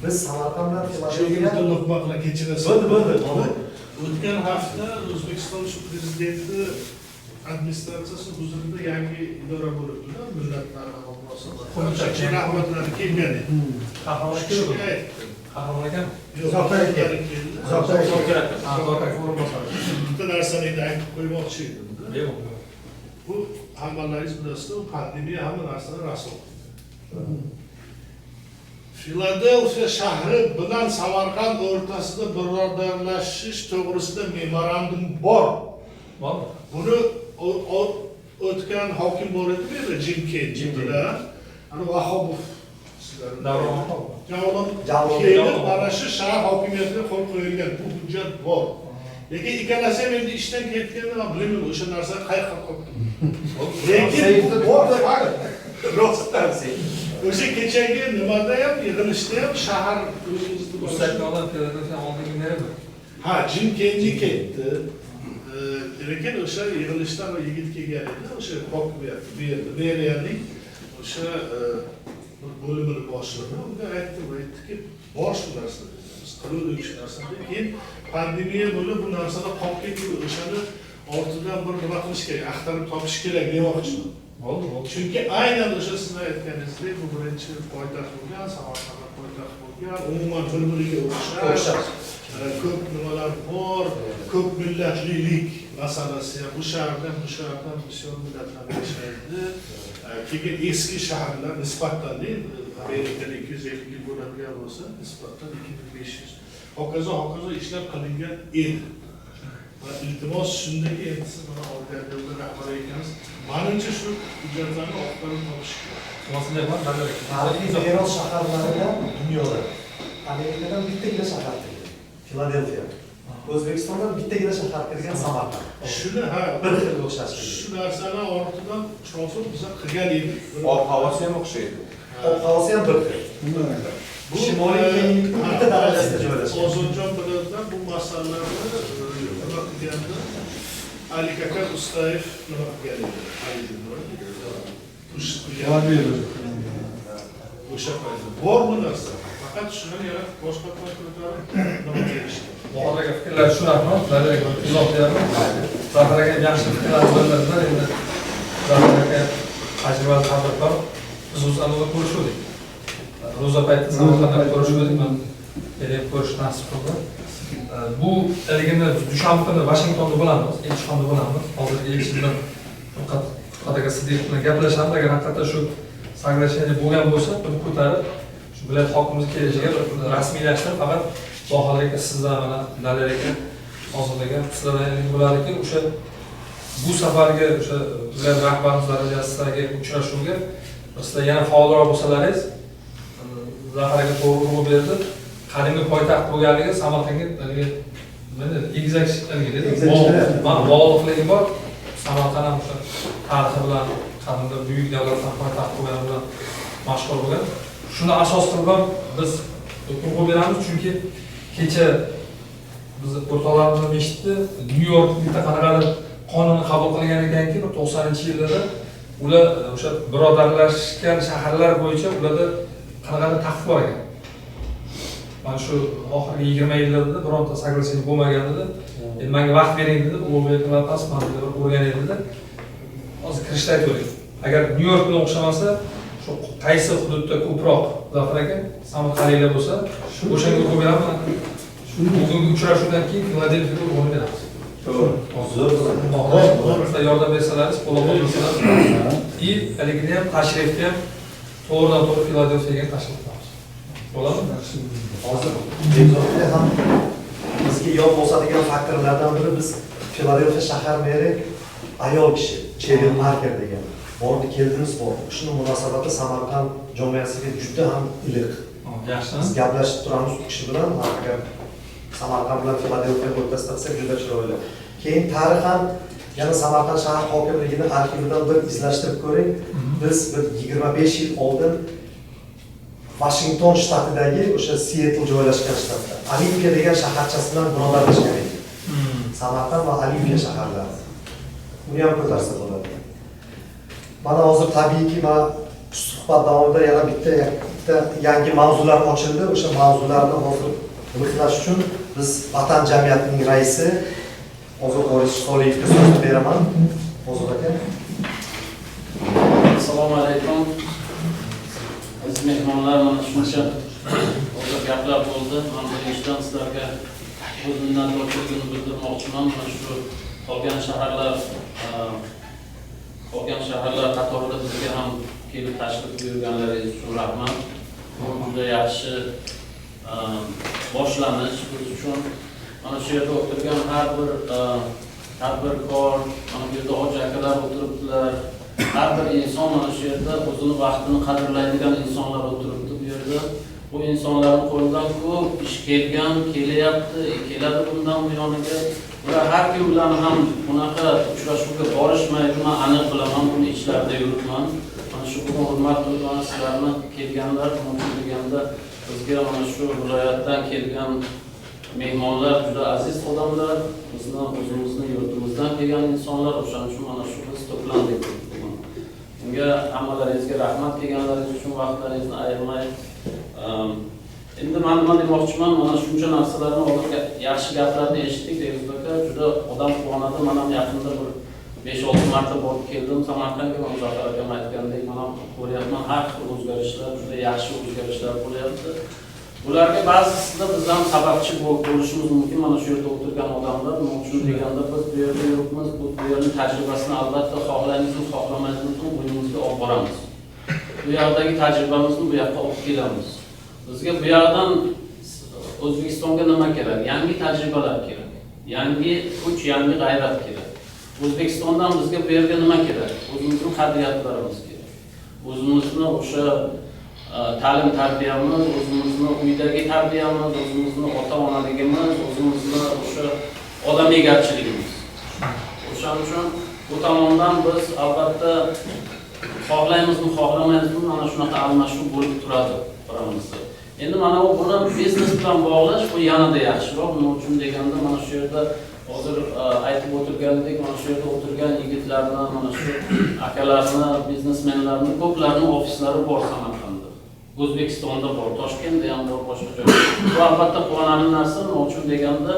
Biz Samarqand bilan Filadelfiyaga luqma qilib kechirasiz. Bo'ldi. O'tgan hafta O'zbekiston prezidenti administratsiyasi huzurida yangi idora bo'libdi-da, millatlar munosabatlari. Rahmatlari kelgan edi. Qahramon ekan. Zotar aka. Bitta narsani aytib qo'ymoqchi edim. Yo'q. Bu hammalaringiz bilasizlar, pandemiya hamma narsani rasul. Filadelfiya shahri bilan Samarqand o'rtasida birodarlashish to'g'risida memorandum bor. Bormi? Buni o'tgan hokim bor edi, Jim Kent. Ana Vahobov ishchilarni. Davron Javlon kelib, mana shu shahar hokimiyatiga qo'l qo'yilgan bu hujjat bor. Lekin ikkalasi ham endi ishdan ketganda bilmayman o'sha narsa qayerga qoldi. Lekin bor rostdan o'sha kechagi nimada ham yig'ilishda ham shahar Ustaklardan federatsiya oldingi nerede? ha Chimkenji ketdi. Lekin o'sha yig'ilishdan o yigit kelgan edi, o'sha hokimiyat berdi. Beriyaning o'sha bo'limini boshlig'i unga aytdiki, bor shu narsa. Biz qiluvdik shu narsani. Keyin pandemiya bo'lib bu narsada qolib ketdi. O'shani ortidan bir nima qilish kerak, axtarib topish kerak demoqchiman. Oldu. Chunki aynan o'sha sizlar aytganingizdek, bu birinchi poytaxt bo'lgan, Samarqand poytaxt bo'lgan, umuman bir-biriga o'xshash. Ko'p nimalar bor, ko'p millatlilik masalasi ham bu shahardan bisyor millatlar yashaydi. Keyin eski shaharlar nisbatan Amerikada 250 yil bo'ladigan bo'lsa, nisbatan 2500 hokazo ishlab qilingan edi. Va iltimos shundaki endi siz mana organlarga rahbar ekansiz. Menimcha shu hujjatlarni orqali topish kerak. Nasıl yapar? Ben de Tarixiy meros shaharlarida dunyoda Amerikadan bittagina shahar kirgan. Filadelfiya. O'zbekistondan bittagina shahar kirgan Samarqand. Shuni ha Bir xil o'xshash. shu narsani ortidan chofib biza qilgan edik. Ob-havosi ham o'xshaydi. Ob-havosi ham bir xil. Bu Shimoliy kenglikning bitta darajasida joylashgan. Ozodjon bilan bu masalalarni nima qilganda Ali Kaka Ustayev nima qilgan edi? Ali o'sha paytda bor bu narsa. Faqat shuni yana boshqa tadbirkorlar nima berishdi. Muholaga fikrlar shularmi? Dadek izoh beradi. Zafaraga yaxshi fikrlar bildirdilar endi. Zafaraga tajribali tadbirkor biz o'zimizni ko'rishdik. Ro'za payti Samarqandda ko'rishdik, men kelib ko'rish nasib qildi. Bu ligini dushanba kuni Washingtonda bo'lamiz, elchixonada bo'lamiz. Hozirgi elchi bilan faqat Siddiq bilan gaplashamiz. Agar haqiqatdan shu soglashение bo'lgan bo'lsa, buni ko'tarib shu viloyat hokimimiz kelishiga rasmiylashtirib, faqat Baholarga sizlar mana Dalarga hozirlagan sizlardan bo'lar ekan, o'sha bu safargi o'sha viloyat rahbarimiz darajasida uchrashuvga sizlar yana faolroq bo'lsalaringiz, Zafaraga to'g'ri urg'u berdi. Qadimgi poytaxt bo'lganligi Samarqandga egizak bog'liqligi bor. Samarqand ham o'sha tarixi bilan qadimda buyuk davlatlar poytaxt bo'lgani bilan mashhur bo'lgan. Shuni asos qilib biz urg'u beramiz, chunki kecha biz o'rtoqlarimiz eshitdi, Nyu-Yorkda qanaqadir qonun qabul qilgan ekanki, 90-yillarda ular o'sha birodarlashgan shaharlar bo'yicha ularda qanaqadir taqiq bor ekan. Mana shu oxirgi 20 yillarda bironta soglashение bo'lmagan edi. Endi menga vaqt bering dedi, u yerga pasman deb o'rgan edi. Hozir kirishda aytaylik. Agar Nyu-York bilan o'xshamasa, shu qaysi hududda ko'proq Zafaraga Samarqandliklar bo'lsa, o'shanga urg'u beraman. Bugungi uchrashuvdan keyin Filadelfiyaga urg'u beramiz. To'g'ri. Yordam bersalaringiz, qo'llab qolsangiz, и haligini ham tashrifni ham to'g'ridan-to'g'ri Filadelfiyaga tashrif qilamiz. Bo'ladimi? Hozir Bekzodda ham bizga yod bo'ladigan faktorlardan biri biz Filadelfiya shahar meri ayol kishi, Cheryl Parker degan. Bordi keldiniz bor. Shuni munosabati Samarqand jamiyatiga juda ham iliq. Yaxshi. Biz gaplashib turamiz u kishi bilan, agar Samarqand bilan Filadelfiya o'rtasida qilsak juda chiroyli. Keyin tarixan yana Samarqand shahar hokimligini arxividan bir izlashtirib ko'ring. Biz bir 25 yil oldin Washington shtatidagi o'sha Seattle joylashgan shtatda Olimpiya degan shaharchasi bilan birodarlashgan edik. Samarqand va Olimpiya shaharlari. Uni ham ko'tarsa bo'ladi. Mana hozir tabiiyki mana suhbat davomida yana bitta yangi mavzular ochildi. O'sha mavzularni hozir aniqlash uchun biz Vatan jamiyatining raisi Ozod Soliyevga so'z beraman. Ozod aka. Assalomu alaykum. Aziz mehmonlar, mana shuncha hozir gaplar bo'ldi. Men birinchidan sizlarga o'z minnatdorchiligimni bildirmoqchiman. Mana shu qolgan shaharlar qatorida bizga ham kelib tashrif buyurganlaringiz uchun rahmat. Bu juda yaxshi boshlanish biz uchun. Mana shu yerda o'tirgan har bir tadbirkor, mana bu yerda hoji akalar o'tiribdilar. har bir inson mana shu yerda o'zini vaqtini qadrlaydigan insonlar o'tiribdi bu yerda. Bu insonlarning qo'lidan ko'p ish kelgan, kelyapti, keladi bundan buyoniga. Ular har kim bilan ham bunaqa uchrashuvga borishmaydi, men aniq bilaman, buni ichlarida yuribman. Mana shu bugun hurmat qilgan sizlarni kelganlar, mumkin deganda bizga mana shu viloyatdan kelgan mehmonlar juda aziz odamlar, bizni o'zimizni yurtimizdan kelgan insonlar, o'shaning uchun mana shu biz to'plandik bugun. Bunga hammalaringizga rahmat, kelganlaringiz uchun vaqtlaringizni ayirmay. Endi men nima demoqchiman, mana shuncha narsalarni oldinga yaxshi gaplarni eshitdik deymiz aka, juda odam quvonadi. Men ham yaqinda bir 5-6 marta borib keldim Samarqandga, Muzafar akam aytgandek, men ham ko'ryapman, har xil o'zgarishlar, juda yaxshi o'zgarishlar bo'lyapti. Bularga ba'zisida biz ham sababchi bo'lishimiz mumkin. Mana shu yerda o'tirgan odamlar, nima uchun deganda biz bu yerda yuribmiz, bu yerning tajribasini albatta xohlaymizmi, xohlamaymizmi, bo'ynimizga olib boramiz. Bu yerdagi tajribamizni bu yoqqa olib kelamiz. Bizga bu yerdan O'zbekistonga nima kerak? Yangi tajribalar kerak. Yangi kuch, yangi g'ayrat kerak. O'zbekistondan bizga bu yerga nima kerak? O'zimizning qadriyatlarimiz kerak. O'zimizni o'sha ta'lim tarbiyamiz, o'zimizni uydagi tarbiyamiz, o'zimizni ota-onaligimiz, o'zimizni o'sha odamiyatchiligimiz. O'shaning uchun bu tomondan biz albatta xohlaymizmi, xohlamaymizmi, mana shunaqa almashuv bo'lib turadi birimizda. Endi mana buni biznes bilan bog'lash bu yanada yaxshiroq. Nima uchun deganda mana shu yerda hozir aytib o'tirgandek, mana shu yerda o'tirgan yigitlarni, mana shu akalarni, biznesmenlarni ko'plarning ofislari bor Samarqandda. O'zbekistonda bor, Toshkentda ham bor, boshqa joyda. Bu albatta quvonarli narsa. Nima uchun deganda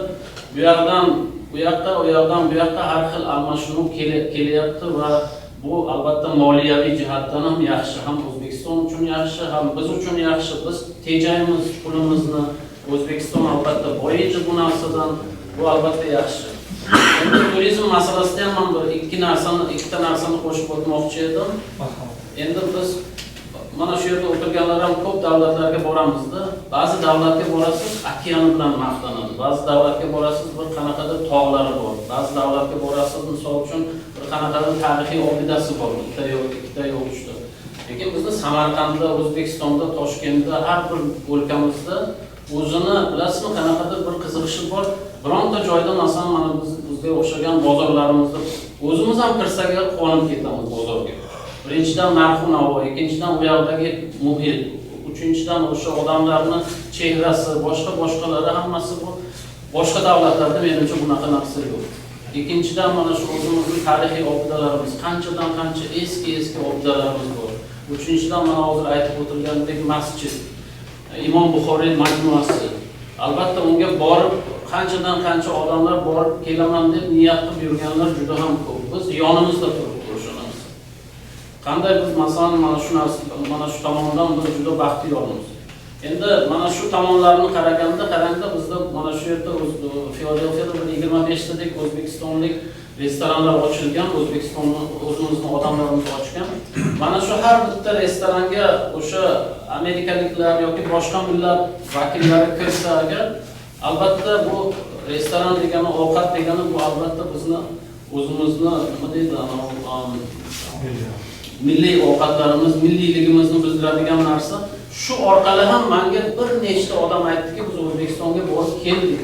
bu yoqdan bu yoqqa, u yoqdan bu yoqqa har xil almashinuv kelyapti va bu albatta moliyaviy jihatdan ham yaxshi, ham O'zbekiston uchun yaxshi, ham biz uchun yaxshi. Biz tejaymiz pulimizni. O'zbekiston albatta boyiydi bu narsadan. Bu albatta yaxshi. Endi turizm masalasida ham bir ikkita narsani qo'shib o'tmoqchi edim. Endi biz mana shu yerda o'tirganlar ham ko'p davlatlarga boramizda. Ba'zi davlatga borasiz, okeani bilan maqtanadi. Ba'zi davlatga borasiz, bir qanaqadir tog'lari bor. Ba'zi davlatga borasiz, misol uchun bir qanaqadir tarixiy obidasi bor, ikkita yo'l uchta. Lekin bizni Samarqandda, O'zbekistonda, Toshkentda, har bir o'lkamizda o'zini bilasizmi, qanaqadir bir qiziqishi bor. Bironta joyda masalan mana bizga o'xshagan bozorlarimizda o'zimiz ham kirsak quvonib ketamiz bozorga. Birinchidan narx-navo, ikkinchidan u yoqdagi muhit, uchinchidan o'sha odamlarning chehrasi, boshqalari hammasi bu boshqa davlatlarda menimcha bunaqa narsa yo'q. Ikkinchidan mana shu o'zimizning tarixiy obidalarimiz, qanchadan qancha eski obidalarimiz bor. Uchinchidan mana hozir aytib o'tirgandek masjid, Imom Buxoriy majmuasi. Albatta unga borib qanchadan qancha odamlar borib kelaman deb niyat qilib yurganlar juda ham ko'p. Biz yonimizda turib ko'rishamiz. Qanday biz masalan mana shu tomondan biz juda baxtiyormiz. Endi mana shu tomonlarni qaraganda bizda mana shu yerda Filadelfiyada 25 tadek o'zbekistonlik restoranlar ochilgan, O'zbekistonning o'zimizning odamlarimiz ochgan. Mana shu har bitta restoranga o'sha amerikaliklar yoki boshqa millat vakillari kirsa agar, albatta bu restoran degani, ovqat degani bu albatta bizni o'zimizni nima deydi, milliy ovqatlarimiz, milliyligimizni bildiradigan narsa. Shu orqali ham menga bir nechta odam aytdiki, biz O'zbekistonga borib keldik.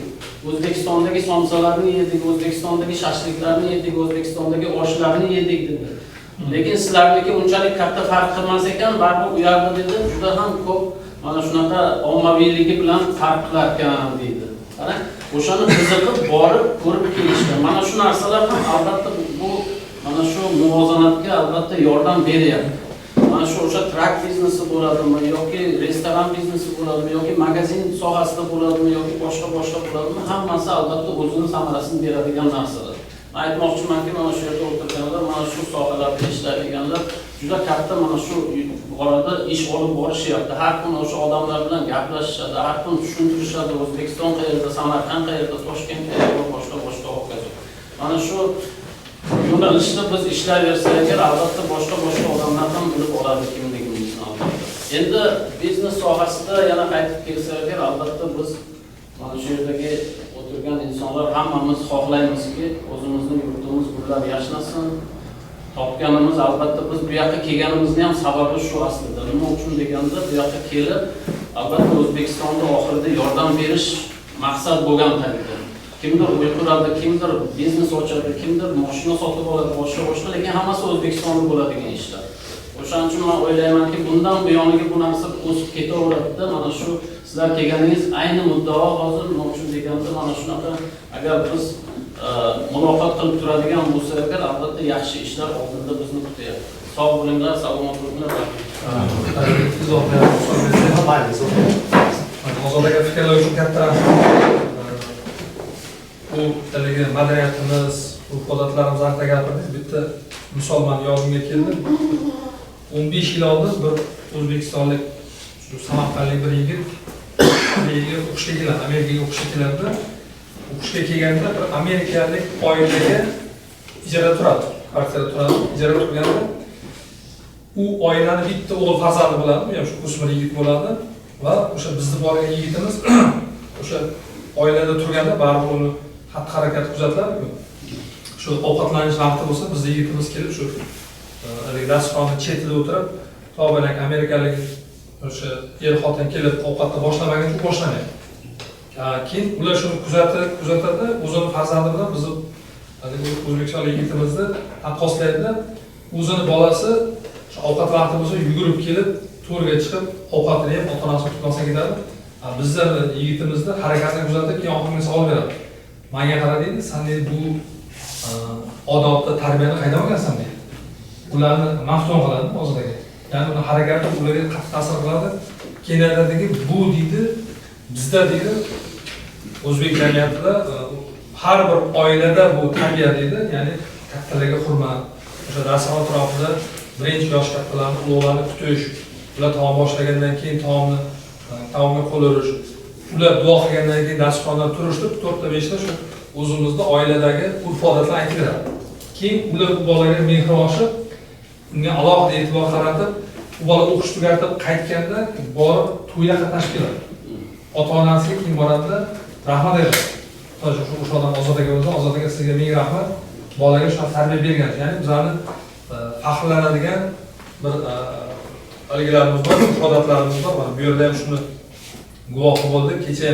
O'zbekistondagi somsalarni yedik, O'zbekistondagi shashliklarni yedik, O'zbekistondagi oshlarni yedik dedi. Lekin sizlarniki unchalik katta farq qilmas ekan, baribir u yerda dedi, juda ham ko'p mana shunaqa ommaviyligi bilan farq qilar ekan deydi. Qarang, o'shani qiziqib borib ko'rib kelishgan. Mana shu narsalar ham albatta bu mana shu muvozanatga albatta yordam beryapti. Mana shu o'sha trak biznesi bo'ladimi yoki restoran biznesi bo'ladimi yoki magazin sohasida bo'ladimi yoki boshqa bo'ladimi, hammasi albatta o'zining samarasini beradigan narsalar. Men aytmoqchimanki, mana shu yerda o'tirganlar, mana shu sohalarda ishlaydiganlar juda katta mana shu orada ish olib borishyapti. Har kuni o'sha odamlar bilan gaplashishadi, har kuni tushuntirishadi, O'zbekiston qayerda, Samarqand qayerda, Toshkent qayerda, boshqa hokazo. Mana shu yo'nalishda biz ishlayversak agar, albatta boshqa odamlar ham bilib oladi kimligimizni albatta. Endi biznes sohasida yana qaytib kelsak agar, albatta biz mana shu yerdagi o'tirgan insonlar hammamiz xohlaymizki, o'zimizning yurtimiz gullab yashnasin. topganimiz albatta biz bu yoqqa kelganimizni ham sababi shu aslida. Nima uchun deganda bu yoqqa kelib albatta O'zbekistonda oxirida yordam berish maqsad bo'lgan tabiiyki. Kimdir uy quradi, kimdir biznes ochadi, kimdir mashina sotib oladi, boshqa, lekin hammasi O'zbekistonda bo'ladigan ishlar. O'shaning uchun men o'ylaymanki, bundan buyoniga bu narsa o'sib ketaveradi. Mana shu sizlar kelganingiz ayni muddao hozir nima uchun deganda mana shunaqa agar biz muloqot qilib turadigan bo'lsak, albatta yaxshi ishlar oldinda bizni kutyapti. Sog' bo'linglar, salomat bo'linglar. Ozodaga fikrlar uchun katta rahmat. Bu haligi madaniyatimiz, urf-odatlarimiz haqida gapirdingiz. Bitta misol men yodimga keldi. 15 yil oldin bir o'zbekistonlik shu Samarqandlik bir yigit o'qishga keladi, Amerikaga o'qishga keladi. O'qishga kelganda bir amerikalik oilaga ijara turadi, kvartirada turadi. Ijara turganda u oilani bitta o'g'il farzandi bo'ladi, u ham shu o'smir yigit bo'ladi va o'sha bizni borgan yigitimiz o'sha oilada turganda baribir uni xatti-harakati kuzatiladi. Shu ovqatlanish vaqti bo'lsa, bizning yigitimiz kelib shu haligi dasturxonni chetida o'tirib, to'g'ri amerikalik o'sha er-xotin kelib ovqatni boshlamaguncha boshlamaydi. Keyin ular shuni kuzatadi, o'zining farzandi bilan bizni haligi o'zbekistonlik yigitimizni taqqoslaydi. O'zining bolasi shu ovqat vaqti bo'lsa yugurib kelib, to'rga chiqib, ovqatini yeb, ota-onasiga tutmasdan ketadi. Bizlar yigitimizni harakatini kuzatib, keyin oxirgi savol beradi. Menga qara deydi, sen bu odobda tarbiyani qaydan olgansan deydi. Ularni maftun qiladi o'ziga. Ya'ni uning harakati ularga qattiq ta'sir qiladi. Keyin aytadiki, bu deydi, bizda deydi o'zbek jamiyatida har bir oilada bu tarbiya deydi, ya'ni kattalarga hurmat, o'sha dasturxon atrofida birinchi yosh kattalarni, ulug'larni kutish, ular taom boshlagandan keyin taomga qo'l urish, ular duo qilgandan keyin dasturxondan turishib, 4ta 5ta shu o'zimizda oiladagi urf-odatlarni aytib beradi. Keyin ular bu bolaga mehr oshib, unga alohida e'tibor qaratib, u bola o'qish tugatib qaytganda borib to'yda qatnashib keladi. Ota-onasiga keyin boradi, rahmat aytadi. O'sha odam Ozodaga o'zi, Ozodaga sizga ming rahmat. Bolaga shu tarbiya bergan. Ya'ni bizlarni faxrlanadigan bir haligilarimiz bor, odatlarimiz bor. Mana bu yerda ham shuni guvohi bo'ldik. Kecha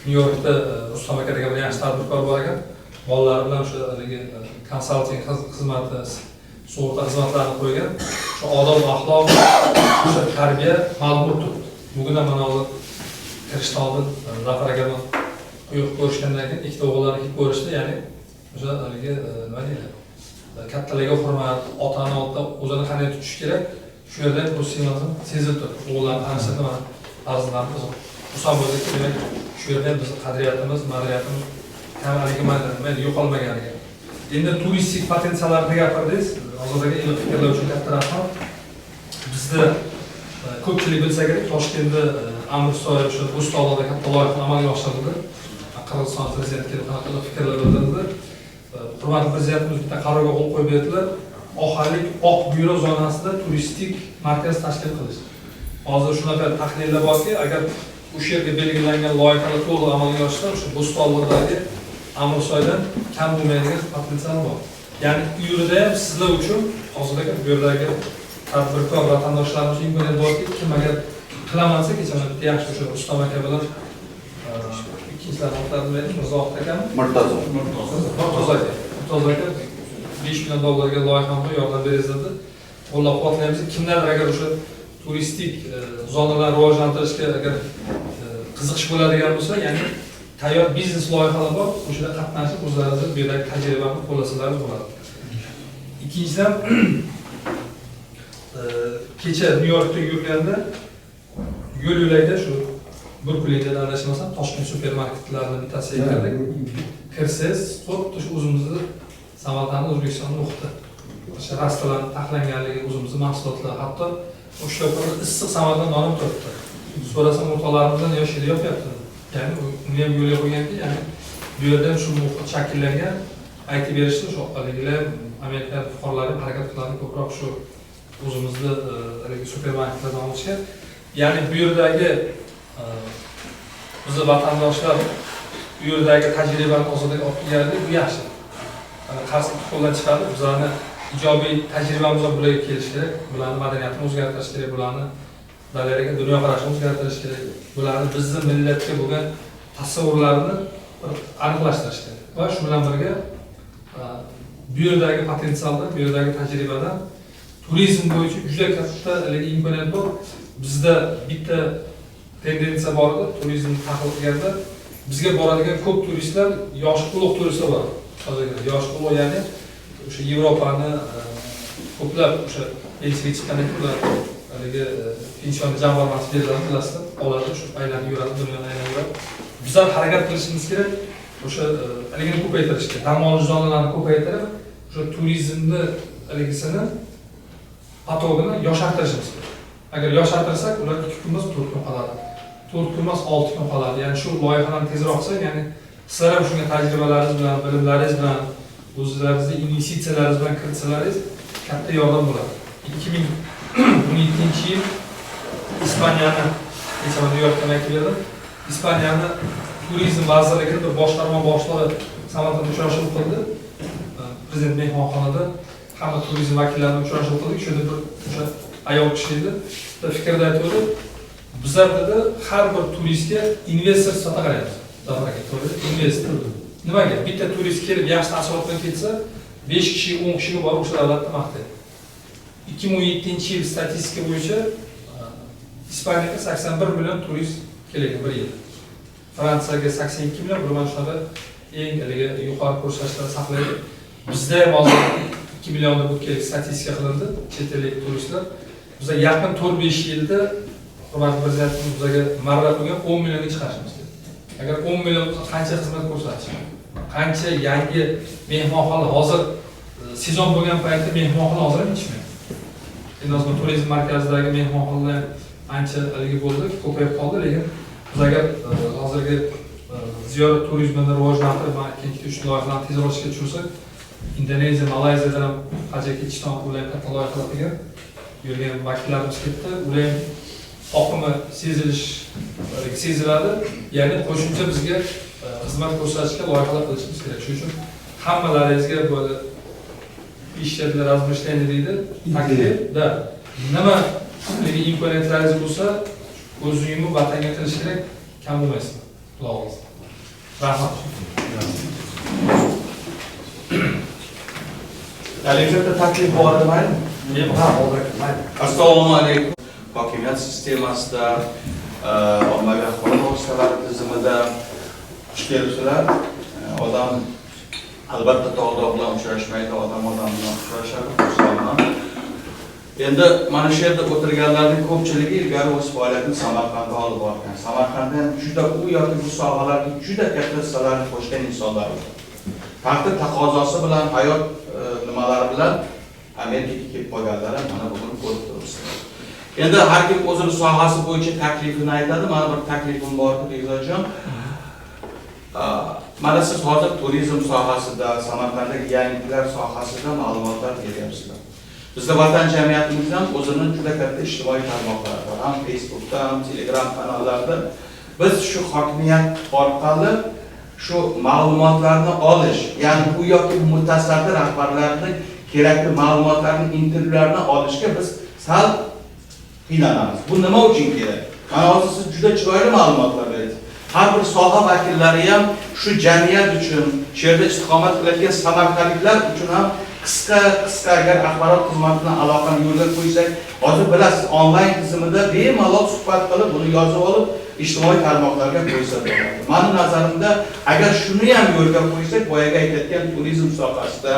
Nyu-Yorkda Rustam aka degan bir yaxshi tadbirkor bor ekan. Bolalar bilan o'sha haligi konsalting xizmati, sug'urta xizmatlarini qo'ygan. Shu odob, axloq, o'sha tarbiya ma'lum turibdi. Bugun ham mana hozir kirishdan oldin Zafar aka bilan quyuq ko'rishgandan keyin ikkita o'g'illarni kelib ko'rishdi, ya'ni o'sha haligi nima deydi? Kattalarga hurmat, ota-ona oldida o'zini qanday tutish kerak, shu yerda bu signalni sezilib turibdi. O'g'illarni tanishtirdi mana farzandlarimiz. Musobaqada demak shu yerda bizning qadriyatimiz, madaniyatimiz kamligi madaniyat yo'qolmaganiga. Endi turistik potensiallarni gapirdingiz. Hozirgi ilm fikrlar uchun katta rahmat. Bizda ko'pchilik bilsa kerak, Toshkentda Amursoy o'sha Bo'stonlarda katta loyihani amalga oshirildi. Qirg'iziston prezidenti kelib qanaqa fikrlar bildirdi. Hurmatli prezidentimiz bitta qarorga qo'l qo'yib berdilar. Oxirlik Oq byuro zonasida turistik markaz tashkil qilish. Hozir shunaqa tahlillar borki, agar o'sha yerga belgilangan loyihalar to'liq amalga oshsa, o'sha Bo'stonlardagi Amursoydan kam bo'lmaydigan potensial bor. Ya'ni u yerda ham sizlar uchun hozirda bu yerdagi tadbirkor vatandoshlarimiz imkoniyat borki, kim agar qilamansa kechaman bitta yaxshi o'sha Rustam aka bilan ikkinchilar otlarni Mirzohid akam, Murtozo aka 5 million dollarga loyihani yordam berishdi. Qo'llab-quvvatlaymiz. Kimlardir agar o'sha turistik zonalarni rivojlantirishga agar qiziqish bo'ladigan bo'lsa, ya'ni tayyor biznes loyihalar bor, o'shada qatnashib o'zlaringiz bu yerdagi tajribani qo'llasangiz bo'ladi. Ikkinchidan kecha Nyu-Yorkda yurganda yo'l-yo'lakda shu Bruklinda adashmasam Toshkent supermarketlarining bittasiga kirdik. Kirsangiz, xuddi shu o'zimizni Samarqand O'zbekistonni o'qitdi. O'sha restoran taxlanganligi, o'zimizni mahsulotlar, hatto o'sha yoqda issiq Samarqand noni turibdi. So'rasam o'rtoqlarimizdan yosh yil yopyapti. Ya'ni uni ham yo'lga qo'yganki, ya'ni bu yerda shu muhit shakllangan aytib berishdi, shu haligilar Amerika fuqarolari harakat qiladi ko'proq shu o'zimizni haligi supermarketlardan olishga. Ya'ni bu yerdagi bizning vatandoshlar bu yerdagi tajribani hozirda olib keladi, bu yaxshi. Qarshi qo'ldan chiqadi, bizlarni ijobiy tajribamiz bilan bularga kelish kerak, bularni madaniyatini o'zgartirish kerak, bularni ularga dunyoqarashini o'zgartirish kerak, bularni bizni millatga bo'lgan tasavvurlarini aniqlashtirish kerak. Va shu bilan birga bu yerdagi potensialdan, bu yerdagi tajribadan turizm bo'yicha juda katta imkoniyat bor. Bizda bitta tendensiya bor edi, turizmni tahlil qilganda bizga boradigan ko'p turistlar yoshi ulug' turistlar bor. Hozirgi yoshi ulug' ya'ni o'sha Yevropani ko'plab o'sha pensiyaga chiqqandan keyin haligi pensionni jamg'armasi beriladi, bilasizlar, oladi, shu aylanib yuradi, dunyoni aylanib yuradi. Bizlar harakat qilishimiz kerak, o'sha haligini ko'paytirishga, dam olish zonalarini ko'paytirib, o'sha turizmni haligisini patogini yoshartirishimiz kerak. Agar yoshartirsak, ular 2 kun emas, 4 kun qoladi. 4 kun emas, 6 kun qoladi. Ya'ni shu loyihalarni tezroq qilsak, ya'ni sizlar ham shunga tajribalaringiz bilan, bilimlaringiz bilan, o'zlaringizni investitsiyalaringiz bilan kiritsalaringiz katta yordam bo'ladi. 2017-yil Ispaniyani kechaman Nyu-Yorkdan aytib berdim. Ispaniyani turizm vazirligida bir boshqarma boshlig'i Samarqandda uchrashuv qildi. Prezident mehmonxonada hamma turizm vakillarini uchrashuv qildik. Shunda bir o'sha ayol kishi edi. Fikrda aytdi, bizlar dedi har bir turistga investor sota qaraymiz. Davraga to'g'ri, investor. Nimaga? Bitta turist kelib yaxshi taassurot bilan ketsa, 5 kishi, 10 kishiga borib o'sha davlatni maqtaydi. 2017-yil statistika bo'yicha Ispaniyaga 81 million turist kelgan bir yil. Fransiyaga 82 million, bu mana shunaqa eng yuqori ko'rsatkichlar saqlaydi. Bizda ham hozir 2 millionda bu kelib statistika qilindi, chet ellik turistlar. Bizda yaqin 4-5 yilda hurmatli prezidentimiz bizga marra qo'ygan 10 millionga chiqarishimiz kerak. Agar 10 million bo'lsa qancha xizmat ko'rsatish, qancha yangi mehmonxonalar hozir sezon bo'lgan paytda mehmonxona hozir ham yetishmaydi. Endi turizm markazidagi mehmonxonalar ancha haligi bo'ldi, ko'payib qoldi, lekin biz agar hozirgi ziyorat turizmini rivojlantirib, ikkinchi uch loyihalarni tezroqlashga tushirsak, Indoneziya, Malayziyadan ham hajga ketishdan ular katta loyihalar qilgan, yurgan vakillarimiz ketdi, ular ham oqimi seziladi, ya'ni qo'shimcha bizga xizmat ko'rsatishga loyihalar qilishimiz kerak. Shuning uchun hammalaringizga bo'ldi ishlarga razmishlaydi deydi. Taklifda nima imkoniyatlaringiz bo'lsa, o'zingizni vatanga qilish kerak, kam bo'lmaysizlar. Quloqingiz. Rahmat. Alifda taklif bor edimi? Ha, hozir mayli. Assalomu alaykum. Hokimiyat sistemasida, ommaviy axborot vositalari tizimida xush kelibsizlar. Odam albatta tog'da bilan uchrashmaydi, odam bilan uchrashadi, xursandman. Endi mana shu yerda o'tirganlarning ko'pchiligi ilgari o'z faoliyatini Samarqandda olib borgan. Samarqandda ham juda u yoki bu sohalarga juda katta hissalarni qo'shgan insonlar bor. Taqdir taqozosi bilan, hayot nimalari bilan Amerikaga kelib qolganlar mana bugun ko'rib turibsizlar. Endi har kim o'zining sohasi bo'yicha taklifini aytadi. Mana bir taklifim bor, Bekzodjon. Mana siz hozir turizm sohasida, Samarqanddagi yangiliklar sohasida ma'lumotlar beryapsizlar. Bizda vatan jamiyatimizdan o'zining juda katta ijtimoiy tarmoqlari bor. Ham Facebookda, ham Telegram kanallarida biz shu hokimiyat orqali shu ma'lumotlarni olish, ya'ni bu yoki mutasaddi rahbarlarning kerakli ma'lumotlarni, intervyularni olishga biz sal qiynalamiz. Bu nima uchun kerak? Mana hozir siz juda chiroyli ma'lumotlar berdingiz. Har bir soha vakillari ham shu jamiyat uchun, shu yerda istiqomat qilayotgan samarqandliklar uchun ham qisqa agar axborot xizmatidan aloqani yo'lga qo'ysak, hozir bilasiz, onlayn tizimida bemalol suhbat qilib, buni yozib olib, ijtimoiy tarmoqlarga qo'ysa bo'ladi. Mening nazarimda, agar shuni ham yo'lga qo'ysak, boyaga aytayotgan turizm sohasida,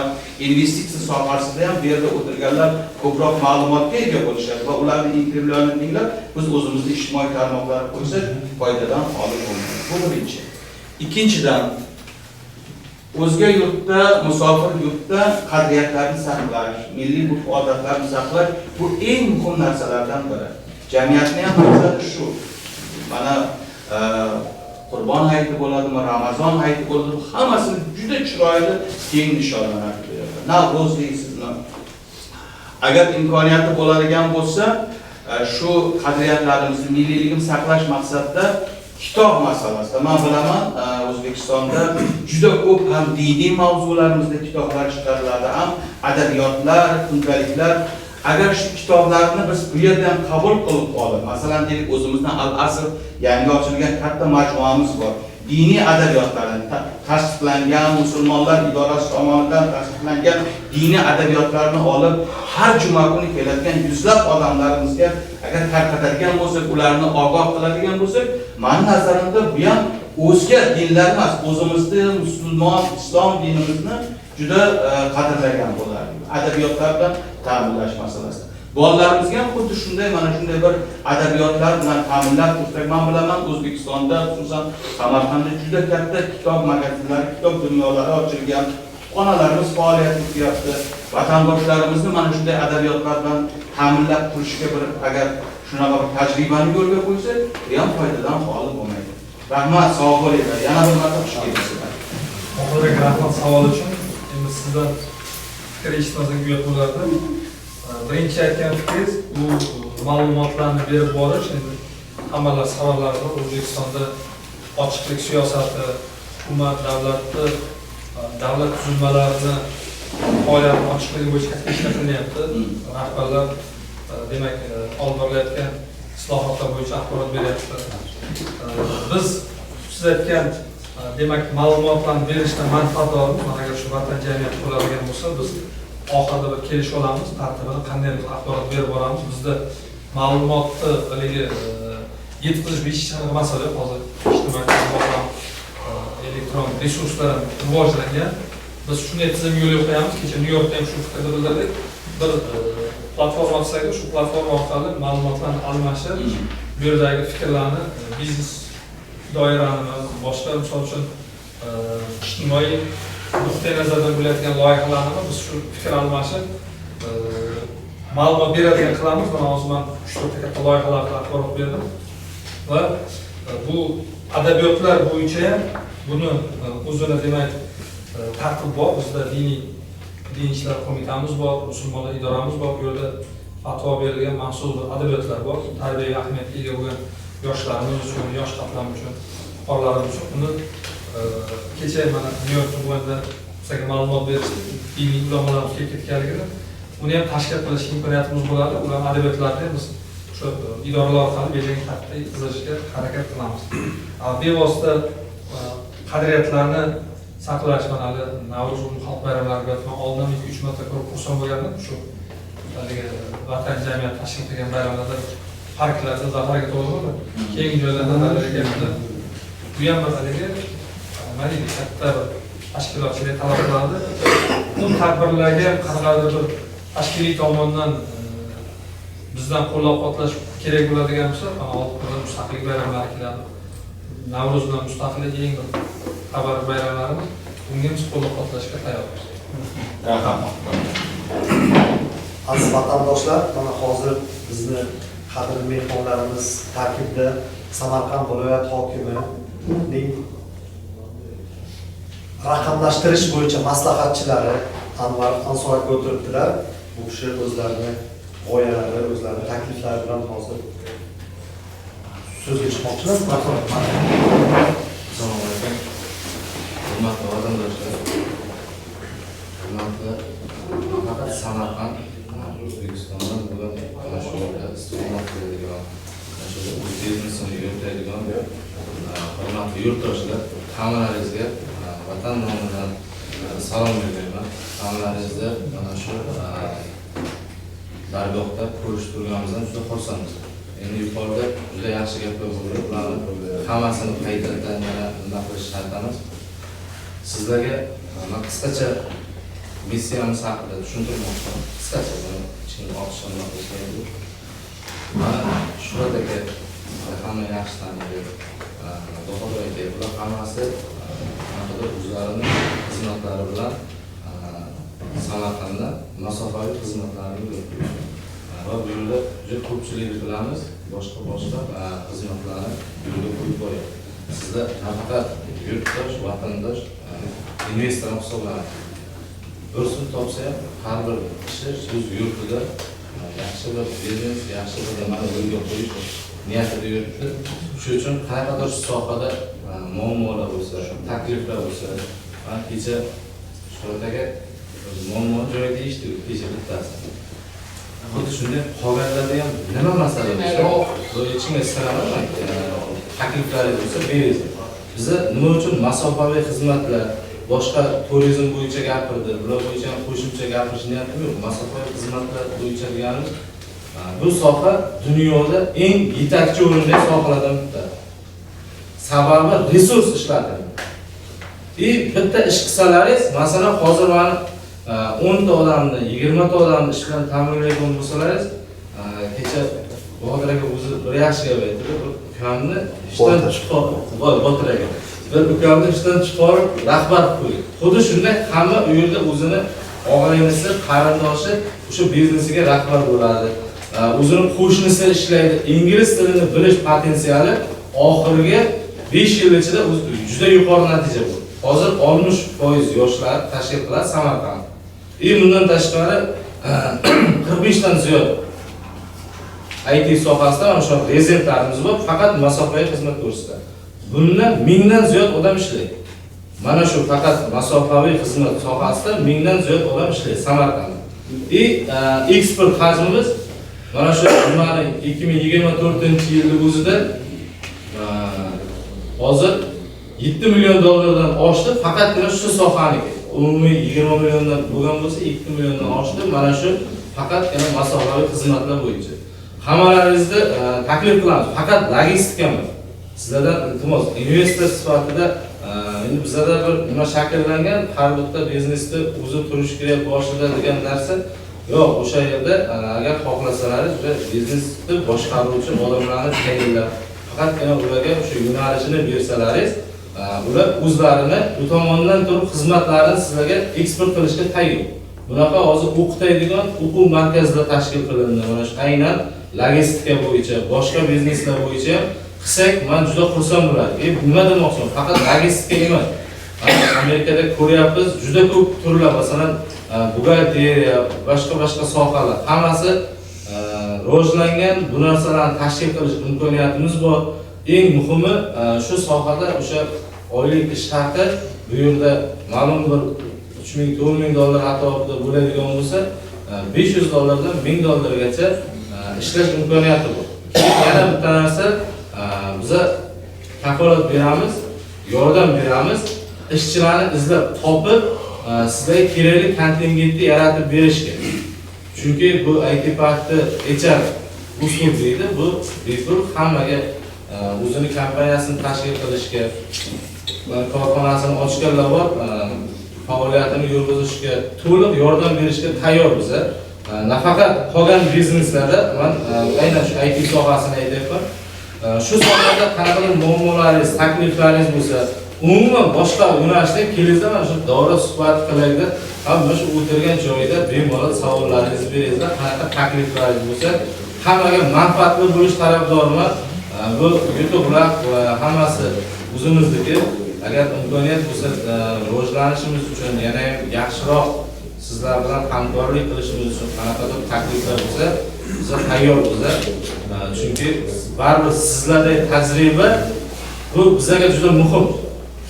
investitsiya sohasida ham bu yerda o'tirganlar ko'proq ma'lumotga ega bo'lishadi va ularning intervyularini tinglab, biz o'zimizning ijtimoiy tarmoqlarga qo'ysak, foydadan xoli bo'lmaydi. Bu birinchi. Ikkinchidan, o'zga yurtda, musofir yurtda qadriyatlarni saqlash, milliy urf-odatlarni saqlash bu eng muhim narsalardan biri. Jamiyatning ham maqsadi shu. Mana Qurbon hayiti bo'ladimi, Ramazon hayiti bo'ladimi, hammasini juda chiroyli keng nishonlanadi. Navro'z deysizmi? Agar imkoniyati bo'ladigan bo'lsa, shu qadriyatlarimizni, milliyligimizni saqlash maqsadida kitob masalasida men bilaman O'zbekistonda juda ko'p ham diniy mavzularimizda kitoblar chiqariladi, ham adabiyotlar, kundaliklar. Agar shu kitoblarni biz bu yerdan qabul qilib olib, masalan deylik o'zimizning Al-Asr yangi ochilgan katta majmuamiz bor. Diniy adabiyotlardan tasdiqlangan, musulmonlar idorasi tomonidan tasdiqlangan diniy adabiyotlarni olib, har juma kuni keladigan yuzlab odamlarimizga agar tarqatadigan bo'lsak, ularni ogoh qiladigan bo'lsak, men nazarimda bu ham o'zga dinlar emas, o'zimizning musulmon islom dinimizni juda qadrlagan bo'ladi. Adabiyotlardan ta'minlash masalasida. Bolalarimizga ham xuddi shunday, mana shunday bir adabiyotlar bilan ta'minlab tursak, men bilaman O'zbekistonda, xususan Samarqandda juda katta kitob magazinlari, kitob dunyolari ochilgan, kutubxonalarimiz faoliyat yuryapti. Vatandoshlarimizni mana shunday adabiyotlar bilan ta'minlab turishga bir agar shunaqa bir tajribani yo'lga qo'ysak, bu ham foydadan xoli bo'lmaydi. Rahmat, sog' bo'linglar. Yana bir marta xush kelibsizlar. Oxirgi rahmat savol uchun. Endi sizdan fikr eshitmasak uyat bo'lardi. Birinchi aytgan fikringiz bu ma'lumotlarni berib borish, endi hammalar savollarda O'zbekistonda ochiqlik siyosati, hukumat, davlat tuzilmalarini faoliyati ochiqligi bo'yicha katta ishlar qilyapti. Rahbarlar demak olib borilayotgan islohotlar bo'yicha axborot beryapti. Biz siz aytgan demak ma'lumotlarni berishdan manfaatdormiz. Mana agar shu vatan jamiyati bo'ladigan bo'lsa, biz oxirida bir kelishib olamiz, tartibini qanday axborot berib boramiz. Bizda ma'lumotni haligi yetkazish hech qanaqa masala yo'q. Hozir ijtimoiy tarmoqlar, elektron resurslar rivojlangan. Biz shunday tizim yo'lga qo'yamiz. Kecha Nyu-Yorkda ham shu fikrni bildirdik. Bir platforma tuzaylik, shu platforma orqali ma'lumotlarni almashib, bu yerdagi fikrlarni biznes doirani boshqa misol uchun ijtimoiy nuqtai nazardan bo'layotgan loyihalarni biz shu fikr almashib ma'lumot beradigan qilamiz. Mana hozir men 3-4 katta loyihalarga axborot berdim va bu adabiyotlar bo'yicha ham buni o'zini demak tartib bor. Bizda diniy ishlar qo'mitamiz bor, musulmonlar idoramiz bor. Bu yerda fatvo berilgan maxsus adabiyotlar bor. Tarbiyaviy ahamiyatga ega bo'lgan yoshlarimiz uchun, yosh qatlam uchun, fuqarolarimiz uchun. Uni kecha mana Nyu-Yorkda bo'lganda sizga ma'lumot berishdi. Diniy ulamolarimiz kelib ketganligini, uni ham tashkil qilish imkoniyatimiz bo'ladi. Ular adabiyotlarni biz o'sha idoralar orqali belgilangan tartibda yetkazishga harakat qilamiz. Bevosita qadriyatlarni saqlash, mana Navro'z xalq bayramlariga oldin 2-3 marta ko'rib xursand bo'lgandim. Shu haligi vatan jamiyati tashkil qilgan bayramlarda parklarda zafaraga to'g'ri bo'ldi. Keng joylarda keldi. Bu ham bir haligi mana katta bir tashkilotchilik talab qiladi. Bu tadbirlarga qanaqadir bir tashkiliy tomondan bizdan qo'llab-quvvatlash kerak bo'ladigan bo'lsa, mana mustaqillik bayramlari keladi. Navro'z bilan mustaqillik eng bir xabar bayramlarimiz. Bunga biz qo'llab-quvvatlashga tayyormiz. Rahmat. Aziz vatandoshlar, mana hozir bizni qadrli mehmonlarimiz tarkibida Samarqand viloyat hokimining raqamlashtirish bo'yicha maslahatchilari Anvar Ansoriy o'tiribdilar. Bu kishi o'zlarini g'oyalari, o'zlarini takliflari bilan hozir so'zga chiqmoqchilar. Assalomu alaykum. Hurmatli vatandoshlar. Hurmatli faqat Samarqand, O'zbekistondan bugun mana shu yerda istiqomat qiladigan, mana shu o'z biznesini yuritadigan hurmatli yurtdoshlar, hammalaringizga vatan nomidan salom beraman. Hammalaringizni mana shu dargohda ko'rishib turganimizdan juda xursandmiz. Endi yuqorida juda yaxshi gaplar bo'ldi. Ularni hammasini qaytadan yana nima qilish shart emas. Sizlarga men qisqacha missiyamiz haqida tushuntirmoqchiman. Qisqacha buni ichini ochishga qilishmaydi. Mana Shuhrat aka hamma yaxshi taniydi. Do'xtir aka bular hammasi o'zlarining xizmatlari bilan Samarqandda masofaviy xizmatlarni yuritadi. Va bu yerda juda ko'pchilik bilamiz, boshqa xizmatlarni yo'lga qo'yib qo'yadi. Sizlar nafaqat yurtdosh, vatandosh, investor hisoblanadi. Bir so'z topsa ham har bir kishi o'z yurtida yaxshi bir biznes, yaxshi bir nimani yo'lga qo'yish niyatida yuribdi. Shuning uchun qanaqadir shu sohada muammolar bo'lsa, takliflar bo'lsa, kecha Sho'rataga muammo joyida eshitdik, kecha bittasi. Xuddi shunday qolganlarda ham nima masala bo'lsa, ichimga sig'aman, takliflaringiz bo'lsa beringiz. Biza nima uchun masofaviy xizmatlar, boshqa turizm bo'yicha gapirdi, bular bo'yicha ham qo'shimcha gapirish niyatim yo'q. Masofaviy xizmatlar bo'yicha deganimiz bu soha dunyoda eng yetakchi o'rindagi sohalardan bitta. Sababi resurs ishlatiladi. Bitta ish qilsalaringiz, masalan, hozir mana 10 ta odamni, 20 ta odamni ish bilan ta'minlaydigan bo'lsalaringiz, kecha Botir aka o'zi bir yaxshi gap aytdi. Bir ukamni ishdan chiqarib, Botir aka bir ukamni ishdan chiqarib rahbar qo'ydi. Xuddi shunday hamma u yerda o'zini og'aynisi, qarindoshi o'sha biznesiga rahbar bo'ladi. O'zini qo'shnisi ishlaydi. Ingliz tilini bilish potensiali oxirgi 5 yil ichida juda yuqori natija bo'ldi. Hozir 60% yoshlar tashkil qiladi Samarqand. Bundan tashqari 45 dan ziyod IT sohasida mana shu rezidentlarimiz bor, faqat masofaviy xizmat ko'rsatadi. Bundan 1000 dan ziyod odam ishlaydi. Mana shu faqat masofaviy xizmat sohasida 1000 dan ziyod odam ishlaydi Samarqandda. Eksport hajmimiz mana shu 2024-yilning o'zida hozir 7 million dollardan oshdi, faqatgina shu sohaniki. Umumiy 20 milliondan bo'lgan bo'lsa 7 milliondan oshdi. Mana shu faqatgina masofaviy xizmatlar bo'yicha. Hammalaringizni taklif qilamiz. Faqat logistikami. Sizlardan iltimos, investor sifatida endi bizda bir nima shakllangan, har bitta biznesda o'zi turish kerak boshida degan narsa yo'q. O'sha yerda agar xohlasalaringiz biznesni boshqaruvchi odamlarni tayinlab, faqatgina ularga o'sha yo'nalishini bersalaringiz, ular o'zlarini bu tomondan turib xizmatlarini sizlarga eksport qilishga tayyor. Bunaqa hozir o'qitadigan o'quv markazlari tashkil qilindi. Mana shu aynan logistika bo'yicha, boshqa bizneslar bo'yicha qilsak, men juda xursand bo'lardim. Nima demoqchiman? Faqat logistika emas. Amerikada ko'ryapmiz, juda ko'p turlar, masalan, buxgalteriya, boshqa sohalar, hammasi rivojlangan. Bu narsalarni tashkil qilish imkoniyatimiz bor. Eng muhimi shu sohada o'sha oylik ish haqi bu yerda ma'lum bir 3000-4000 dollar atrofida bo'ladigan bo'lsa, 500 dollardan 1000 dollargacha ishlash imkoniyati bor. Yana bitta narsa, biz kafolat beramiz, yordam beramiz, ishchilarni izlab topib, sizlarga kerakli kontingentni yaratib berishga. Chunki bu IT parkda HR usul deydi, bu bepul hammaga o'zini kompaniyasini tashkil qilishga, korxonasini ochganlar bor, faoliyatini yurgizishga, to'liq yordam berishga tayyor biz. Nafaqat qolgan bizneslarda, men aynan shu IT sohasini aytyapman. Shu sohada qanaqadir muammolaringiz, takliflaringiz bo'lsa, umuman boshqa yo'nalishda kelingizda mana shu davra suhbat qilaylik. Hamma shu o'tirgan joyda bemalol savollaringizni beringizlar, qanaqa takliflaringiz bo'lsa, hammaga manfaatli bo'lish tarafdoriman. Bu YouTube'lar va hammasi o'zimizniki. Agar imkoniyat bo'lsa, rivojlanishimiz uchun yana yaxshiroq sizlar bilan hamkorlik qilishimiz uchun qanaqadir takliflar bo'lsa, biz tayyormiz. Chunki baribir sizlardagi tajriba bu bizga juda muhim,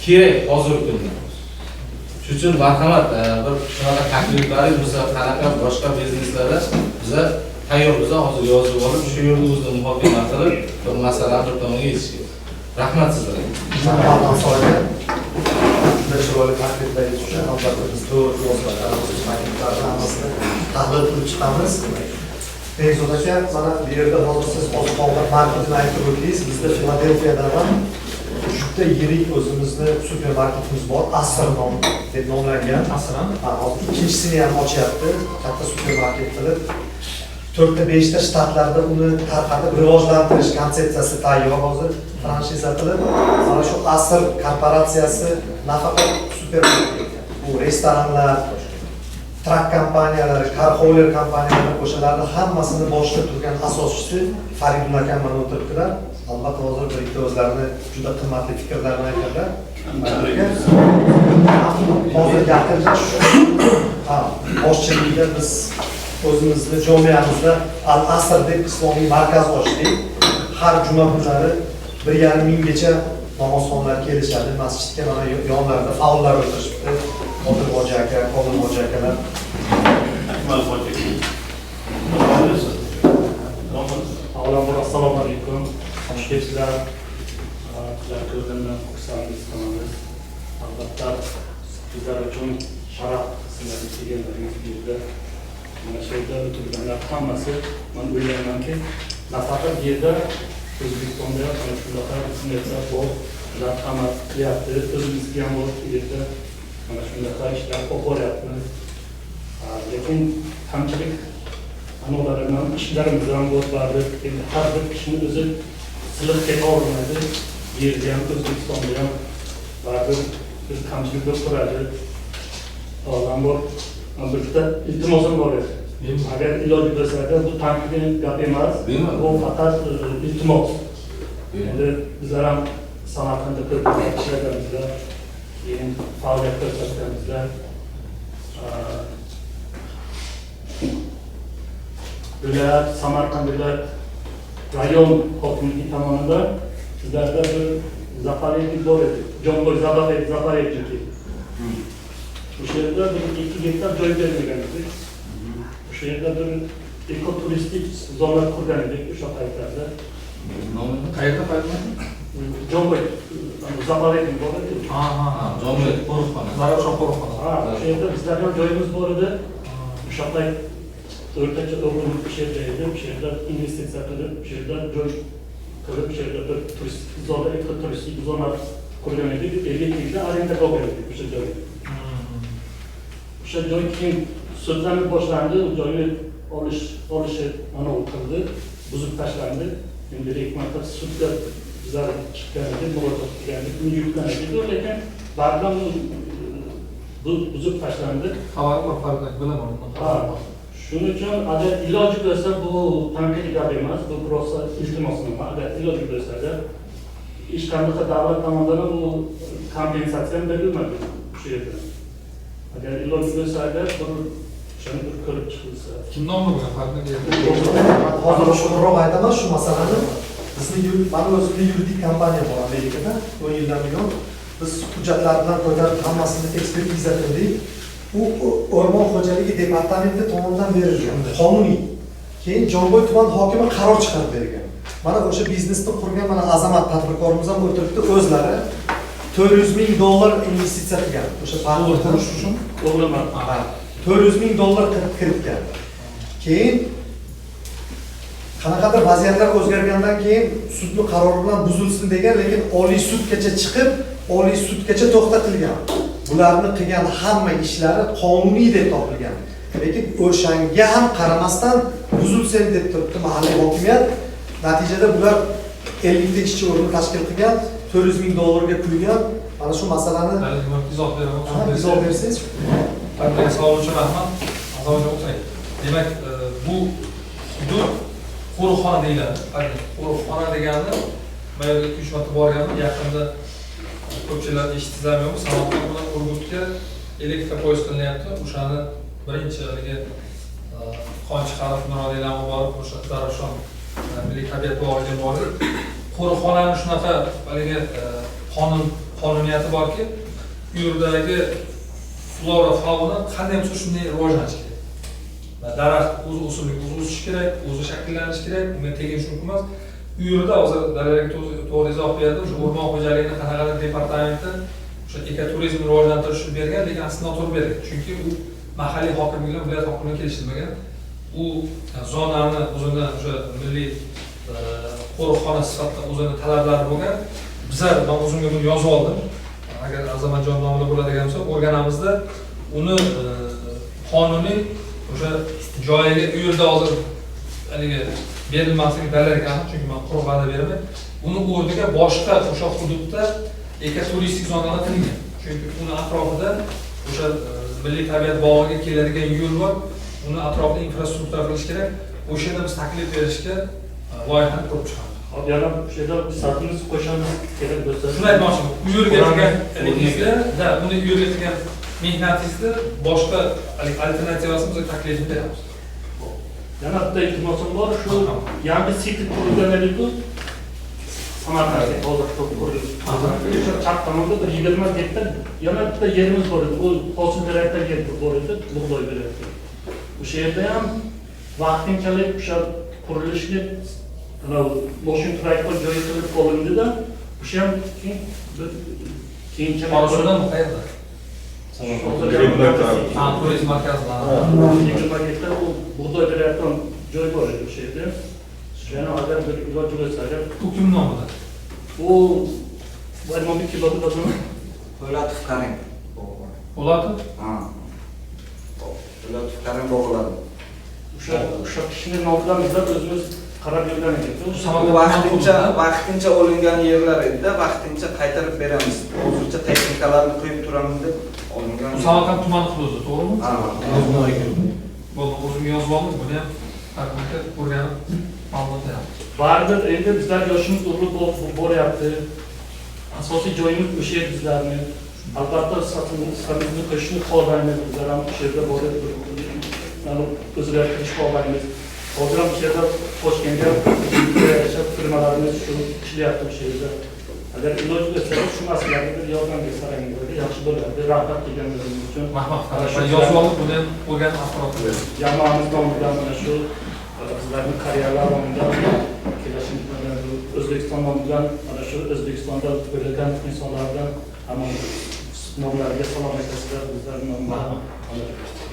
kerak hozirgi kunda. Shuning uchun marhamat, bir shunaqa takliflaringiz bo'lsa, qanaqa boshqa bizneslarda biz tayyormiz. Hozir yozib olib, shu yerda o'zini muhokama qilib, bir masalani bir tomonga yetishga. Rahmat sizlarga. Alloh solga chiroyli takliflaringiz uchun albatta biz to'g'ri takliflarni hammasini tahlil qilib chiqamiz. Bekzod aka, mana bu yerda hozir siz oziq-ovqat marketini aytib o'tdingiz. Bizda Filadelfiyada ham juda yirik o'zimizni supermarketimiz bor, Asr deb nomlangan. Asran? Hozir ikkinchisini ham ochyapti, katta supermarket qilib. 4-5 ta shtatlarda uni tarqatib rivojlantirish konsepsiyasi tayyor, hozir franshiza qilib, mana shu Asr korporatsiyasi nafaqat supermarket, bu restoranlar, trak kompaniyalari, karxoler kompaniyalari, o'shalarni hammasini boshida turgan asoschisi Faridun akam mana o'tiribdilar. Albatta hozir bir ikki o'zlarini juda qimmatli fikrlarini aytadilar. Hozir yaqinda shu boshchiligida biz o'zimizni jomiyamizda Al-Asr deb islomiy markaz ochdik. Har juma kunlari 1,5 minggacha namozxonlar kelishadi. Masjidga mana yonlarida faollar o'tirishibdi. Qodir hoji aka, Qodir hoji akalar. Akmal hoji. Avvalambor assalomu alaykum. Xush kelibsizlar. Sizlar ko'rgandan xursandmiz qilamiz. Albatta bizlar uchun sharaf sizlarni kelganlaringiz bu yerda. Mana shu yerda o'tirganlar hammasi men o'ylaymanki, nafaqat bu yerda O'zbekistonda mana shunaqa xizmatlar bor, ular hamma qilyapti, o'zimizga ham bor bu yerda mana shunaqa ishlar olib boryapmiz. Lekin kamchilik anolardan ishlarimiz ham bor, baribir endi har bir kishini o'zi silib keta olmaydi. Yerda ham O'zbekistonda ham baribir bir kamchilik bo'lib turadi. Avvalambor bitta iltimosim bor edi. Agar iloji bo'lsa, bu tanqidiy gap emas, bu faqat iltimos. Endi bizlar ham Samarqandda ko'p ishlayapmizlar, keyin faoliyat ko'rsatyapmizlar. Viloyat, Samarqand viloyat rayon hokimligi tomonidan sizlarda bir zaparetlik bor edi. Jonboy zaparetlik. O'sha yerda bir 2 gektar joy berilgan edi. O'sha yerda bir ekoturistik zona qurgan edik o'sha paytlarda. Qayerda paytlar? Jonboy zaparetlik bor edi. Jonboy qo'riqxona. Zarafshon qo'riqxona. O'sha yerda bizlarga joyimiz bor edi. O'sha payt o'rtacha o'g'lim o'sha yerda edi. O'sha yerda investitsiya qilib, o'sha yerda joy qilib, o'sha yerda bir turistik zona, ekoturistik zona qurgan edik. 50 gektar arendaga olgan edik o'sha joyni. O'sha joy keyin sudlanib boshlandi, u joyni olishi mana qildi, buzib tashlandi. Endi rekmarta sudda bizlar chiqqan edik, murojaat qilgan edik, uni yutgan edik, lekin baribir bu buzib tashlandi. Xabarim bor, farqi bilaman. Shuning uchun agar iloji bo'lsa, bu tanqidiy gap emas, bu prosta iltimos nima. Agar iloji bo'lsa, hech qanday davlat tomonidan bu kompensatsiya berilmadi o'sha yerda. Agar iloji bo'lsa, shuni bir ko'rib chiqilsa. Kim nomi bilan farqi? Hozir oshkorroq aytaman shu masalani. Mani o'zimda yuridik kompaniya bor Amerikada, 10 yildan buyon. Biz hujjatlar bilan ko'tarib hammasini ekspertiza qildik. U o'rmon xo'jaligi departamenti tomonidan berilgan, qonuniy. Keyin Jonboy tuman hokimi qaror chiqarib bergan. Mana o'sha biznesni qurgan mana Azamat tadbirkorimiz ham o'tiribdi, o'zlari $400,000 investitsiya qilgan. O'sha parkni qurish uchun O'g'liman. $400,000 kiritgan. Keyin qanaqadir vaziyatlar o'zgargandan keyin sudning qarori bilan buzilsin degan, lekin Oliy sudgacha chiqib, Oliy sudgacha to'xtatilgan. Bularni qilgan hamma ishlari qonuniy deb topilgan. Lekin o'shanga ham qaramasdan buzilsin deb turibdi mahalliy hokimiyat. Natijada bular 50 ta ishchi o'rni tashkil qilgan, $400,000 ga quygan. Mana shu masalani izoh beraman. izoh bersangiz. Qanday savol uchun rahmat. Savol o'tay. Demak, bu hudud qo'riqxona deyiladi. Qo'riqxona degani men 2-3 marta borganman, yaqinda ko'pchilar eshitizlarmi, Samarqand bilan Urgutga elektr poyezd qilinyapti. O'shani birinchi haligi Qonchiqalov Murodiylarga borib, o'sha Zarafshon milliy tabiat bog'iga bordik. Qo'riqxonaning shunaqa haligi qonuniyati borki, u yerdagi flora fauna qanday bo'lsa shunday rivojlanishi kerak. Daraxt o'z usuliga o'sishi kerak, o'zi shakllanishi kerak, unga tegish mumkin emas. U yerda hozir dalalarga to'g'ri izoh berdi, o'sha o'rmon xo'jaligini qanaqadir departamenti o'sha ekoturizmni rivojlantirishni bergan, lekin aslida noto'g'ri bergan. Chunki u mahalliy hokimlik bilan viloyat hokimligi kelishilmagan. U zonani o'zini o'sha milliy qo'riqxona sifatida o'zini talablari bo'lgan. Bizlar men o'zimga buni yozib oldim. Agar Azamatjon nomida bo'ladigan bo'lsa, o'rganamizda uni qonuniy o'sha joyiga u yerda hozir haligi berilmasligi dalil ekan, chunki men quruq va'da beraman. Uni o'rniga boshqa o'sha hududda ekoturistik zonalar qilingan. Chunki uni atrofida o'sha milliy tabiat bog'iga keladigan yo'l bor. Uni atrofida infrastruktura qilish kerak. O'sha yerda biz taklif berishga loyihani qurib chiqamiz. Hop, yana o'sha yerda sarfimiz qo'shamiz kerak bo'lsa. Shuni aytmoqchiman. U yerga kelgan eligingizda, uni u yerga kelgan mehnatingizda boshqa alternativasini biz taklif beramiz. Yana bitta iltimosim bor, shu yangi siti qurilganlar-ku Samarqandda hozir qurildi. O'sha chap tomonda bir 20 gektar yana bitta yerimiz bor edi. U hosil berayotgan yer bor edi, bug'doy berayotgan. O'sha yerda ham vaqtinchalik o'sha qurilishga moshin traktor joyi qilib qolindi-da, o'sha ham keyinchalik Qorasudan qayerda? Turizm markazida. 20 gektar u bug'doy berayotgan joy bor edi o'sha yerda. Yana agar bir iloj bo'lsa, Bu kim nomida? u Bayramobek Kilobov o'zini Po'latov Karim. Po'latov? Ha. Po'latov Karim bog'ladi. o'sha kishini nomidan izlab o'zimiz qarab yurgan edik. Bu vaqtincha olingan yerlar edi, vaqtincha qaytarib beramiz. Hozircha texnikalarni qo'yib turamiz deb olingan. Bu Samarqand tumani hududi, to'g'rimi? Ha. Bo'ldi, o'zim yozib oldim, buni ham taqdimga ko'rganim ma'lumot beramiz. Baribir endi bizlar yoshimiz urib boryapti. Asosiy joyimiz o'sha yer bizlarni. Albatta sifatimizni qo'shishni xohlaymiz. Bizlar ham o'sha yerda borib o'zgartirish xohlaymiz. Hozir ham o'sha yerda Toshkentga yashab firmalarimiz shu ishlayapti o'sha yerda. Agar iloj bo'lsa, shu masalaga bir yordam bersangiz yaxshi bo'lardi. Rahmat deganlaringiz uchun. Rahmat. Yozib oldim, buni ham ko'rgan axborot. Jamoamiz nomidan mana shu bizlarning qariyalar nomidan O'zbekiston nomidan mana shu O'zbekistonda o'lgan insonlardan hamon nomlariga salom aytasizlar, bizlarning nomidan.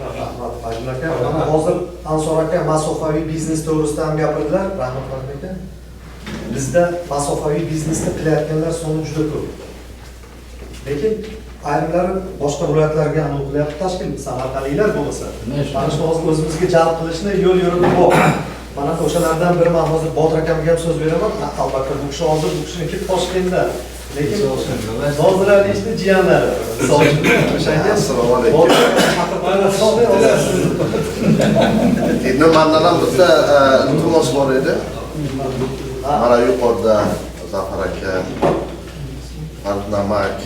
Rahmat Fazil aka. Mana hozir Ansor aka masofaviy biznes to'g'risida ham gapirdilar. Rahmat Fazil aka. Bizda masofaviy biznesni qilayotganlar soni juda ko'p. Lekin ayrimlari boshqa viloyatlarga amal qilyapti, tashkil Samarqandliklar bo'lmasa. Mana shu hozir o'zimizga jalb qilishni yo'l yo'riqi bor. Mana o'shalardan biri men hozir Botir akamga ham so'z beraman. Albatta bu kishi hozir bu kishiniki Toshkentda. Lekin Nozir Aliyevning jiyanlari. O'shanga assalomu alaykum. Endi mendan ham bitta iltimos bor edi. Mana yuqorida Zafar aka, Farnamak,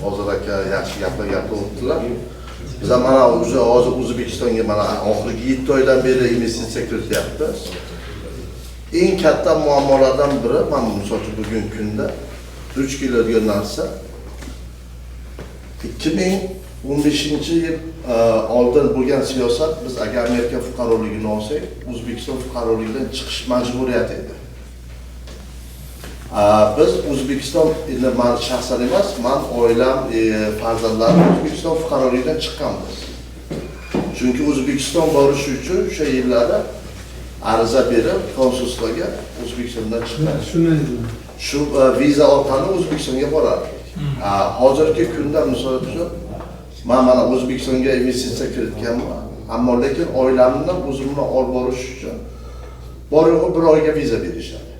Hozir aka yaxshi gaplar gapiribdilar. Biz mana hozir O'zbekistonga mana oxirgi 7 oydan beri investitsiya kirityapmiz. Eng katta muammolardan biri mana misol uchun bugungi kunda duch keladigan narsa 2015-yil oldin bo'lgan siyosat biz agar Amerika fuqaroligini olsak, O'zbekiston fuqaroligidan chiqish majburiyati edi. Biz O'zbekiston endi men shaxsan emas, men oilam, farzandlarim O'zbekiston fuqaroligidan chiqqanmiz. Chunki O'zbekiston borish uchun o'sha yillarda ariza berib konsulsiyasiga O'zbekistondan chiqqan. Shu viza orqali O'zbekistonga borardik. Hozirgi kunda misol uchun men mana O'zbekistonga investitsiya kiritganman, ammo lekin oilamni o'zimni olib borish uchun bor-yo'g'i 1 oyga viza berishadi.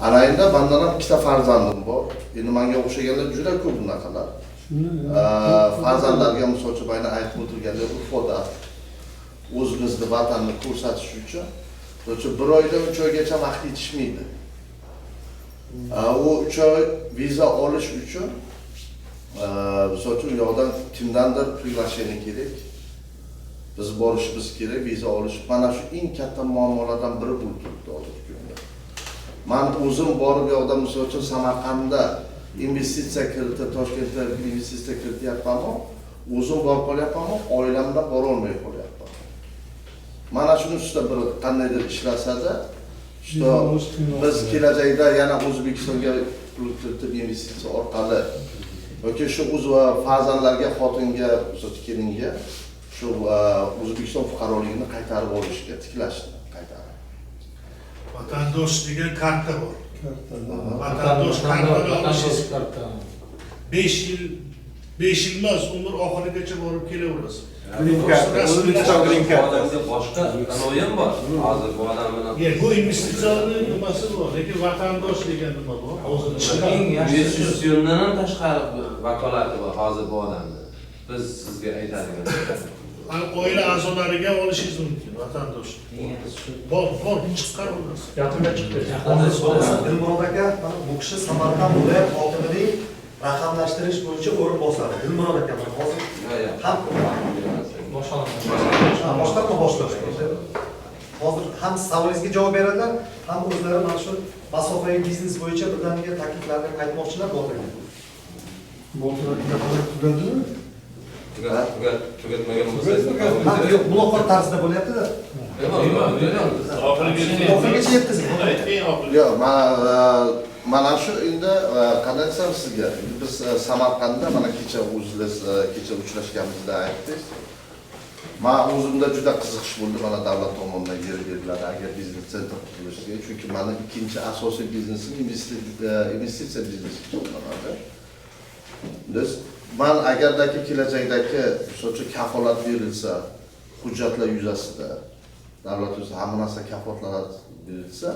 Ana endi mendan ham 2 ta farzandim bor. Endi menga o'xshaganlar juda ko'p bunaqalar. Farzandlarga misol uchun bayna aytib o'tirganda Urfoda o'zimizni vatanni ko'rsatish uchun 1 oydan 3 oygacha vaqt yetishmaydi. U 3 oy viza olish uchun misol uchun yo'qdan kimdandir приглашение kerak. Biz borishimiz kerak, viza olish. Mana shu eng katta muammolardan biri bo'lib turibdi hozirgi kunda. Men o'zim borib yo'qda misol uchun Samarqandda investitsiya kiritib, Toshkentda investitsiya kirityapman-ku, o'zim borib qolyapman-ku, oilamda bora olmay qolyapman. Mana shuni ustida bir qandaydir ishlasada, biz kelajakda yana O'zbekistonga pul kiritib investitsiya orqali yoki shu o'z farzandlarga, xotinga, kelinga shu O'zbekiston fuqaroligini qaytarib olishga, tiklashni qaytarib. Vatandosh degan karta bor. Vatandosh karta. 5 yil emas, umr oxirigacha borib kelaverasiz. Boshqa anoyim bor. Hozir bu odam bilan. Bu investitsiyaning nimasi bor, lekin vatandosh degan nima bor? Hozir investitsiyadan ham tashqari vakolati bor hozir bu odamda. Biz sizga aytadigan. Oila a'zolariga olishingiz mumkin vatandosh. Bor, chiqaramiz. Yaqinda chiqdi. Dilmurod aka, bu kishi Samarqand viloyat hokimining raqamlashtirish bo'yicha o'rinbosari. Dilmurod aka, hozir ham boshqa boshqa hozir ham savolingizga javob beradilar, ham o'zlari mana shu masofaviy biznes bo'yicha birdaniga takliflarni qaytmoqchilar bo'lmagan. Tugatmagan bo'lsa, Yo'q, muloqot tarzida bo'lyapti-da. Oxirigacha yetkazing. Yo'q, mana shu endi qanaqa sizga biz Samarqandda mana kecha uchrashganimizda aytdik. Men o'zimda juda qiziqish bo'ldi mana davlat tomonidan yer beriladi agar biznes sentr qurilishiga, chunki meni ikkinchi asosiy biznesim investitsiya biznesi hisoblanadi. Biz men agardagi kelajakdagi o'sha kafolat berilsa, hujjatlar yuzasida davlat o'zi hamma narsa kafolatlanib berilsa,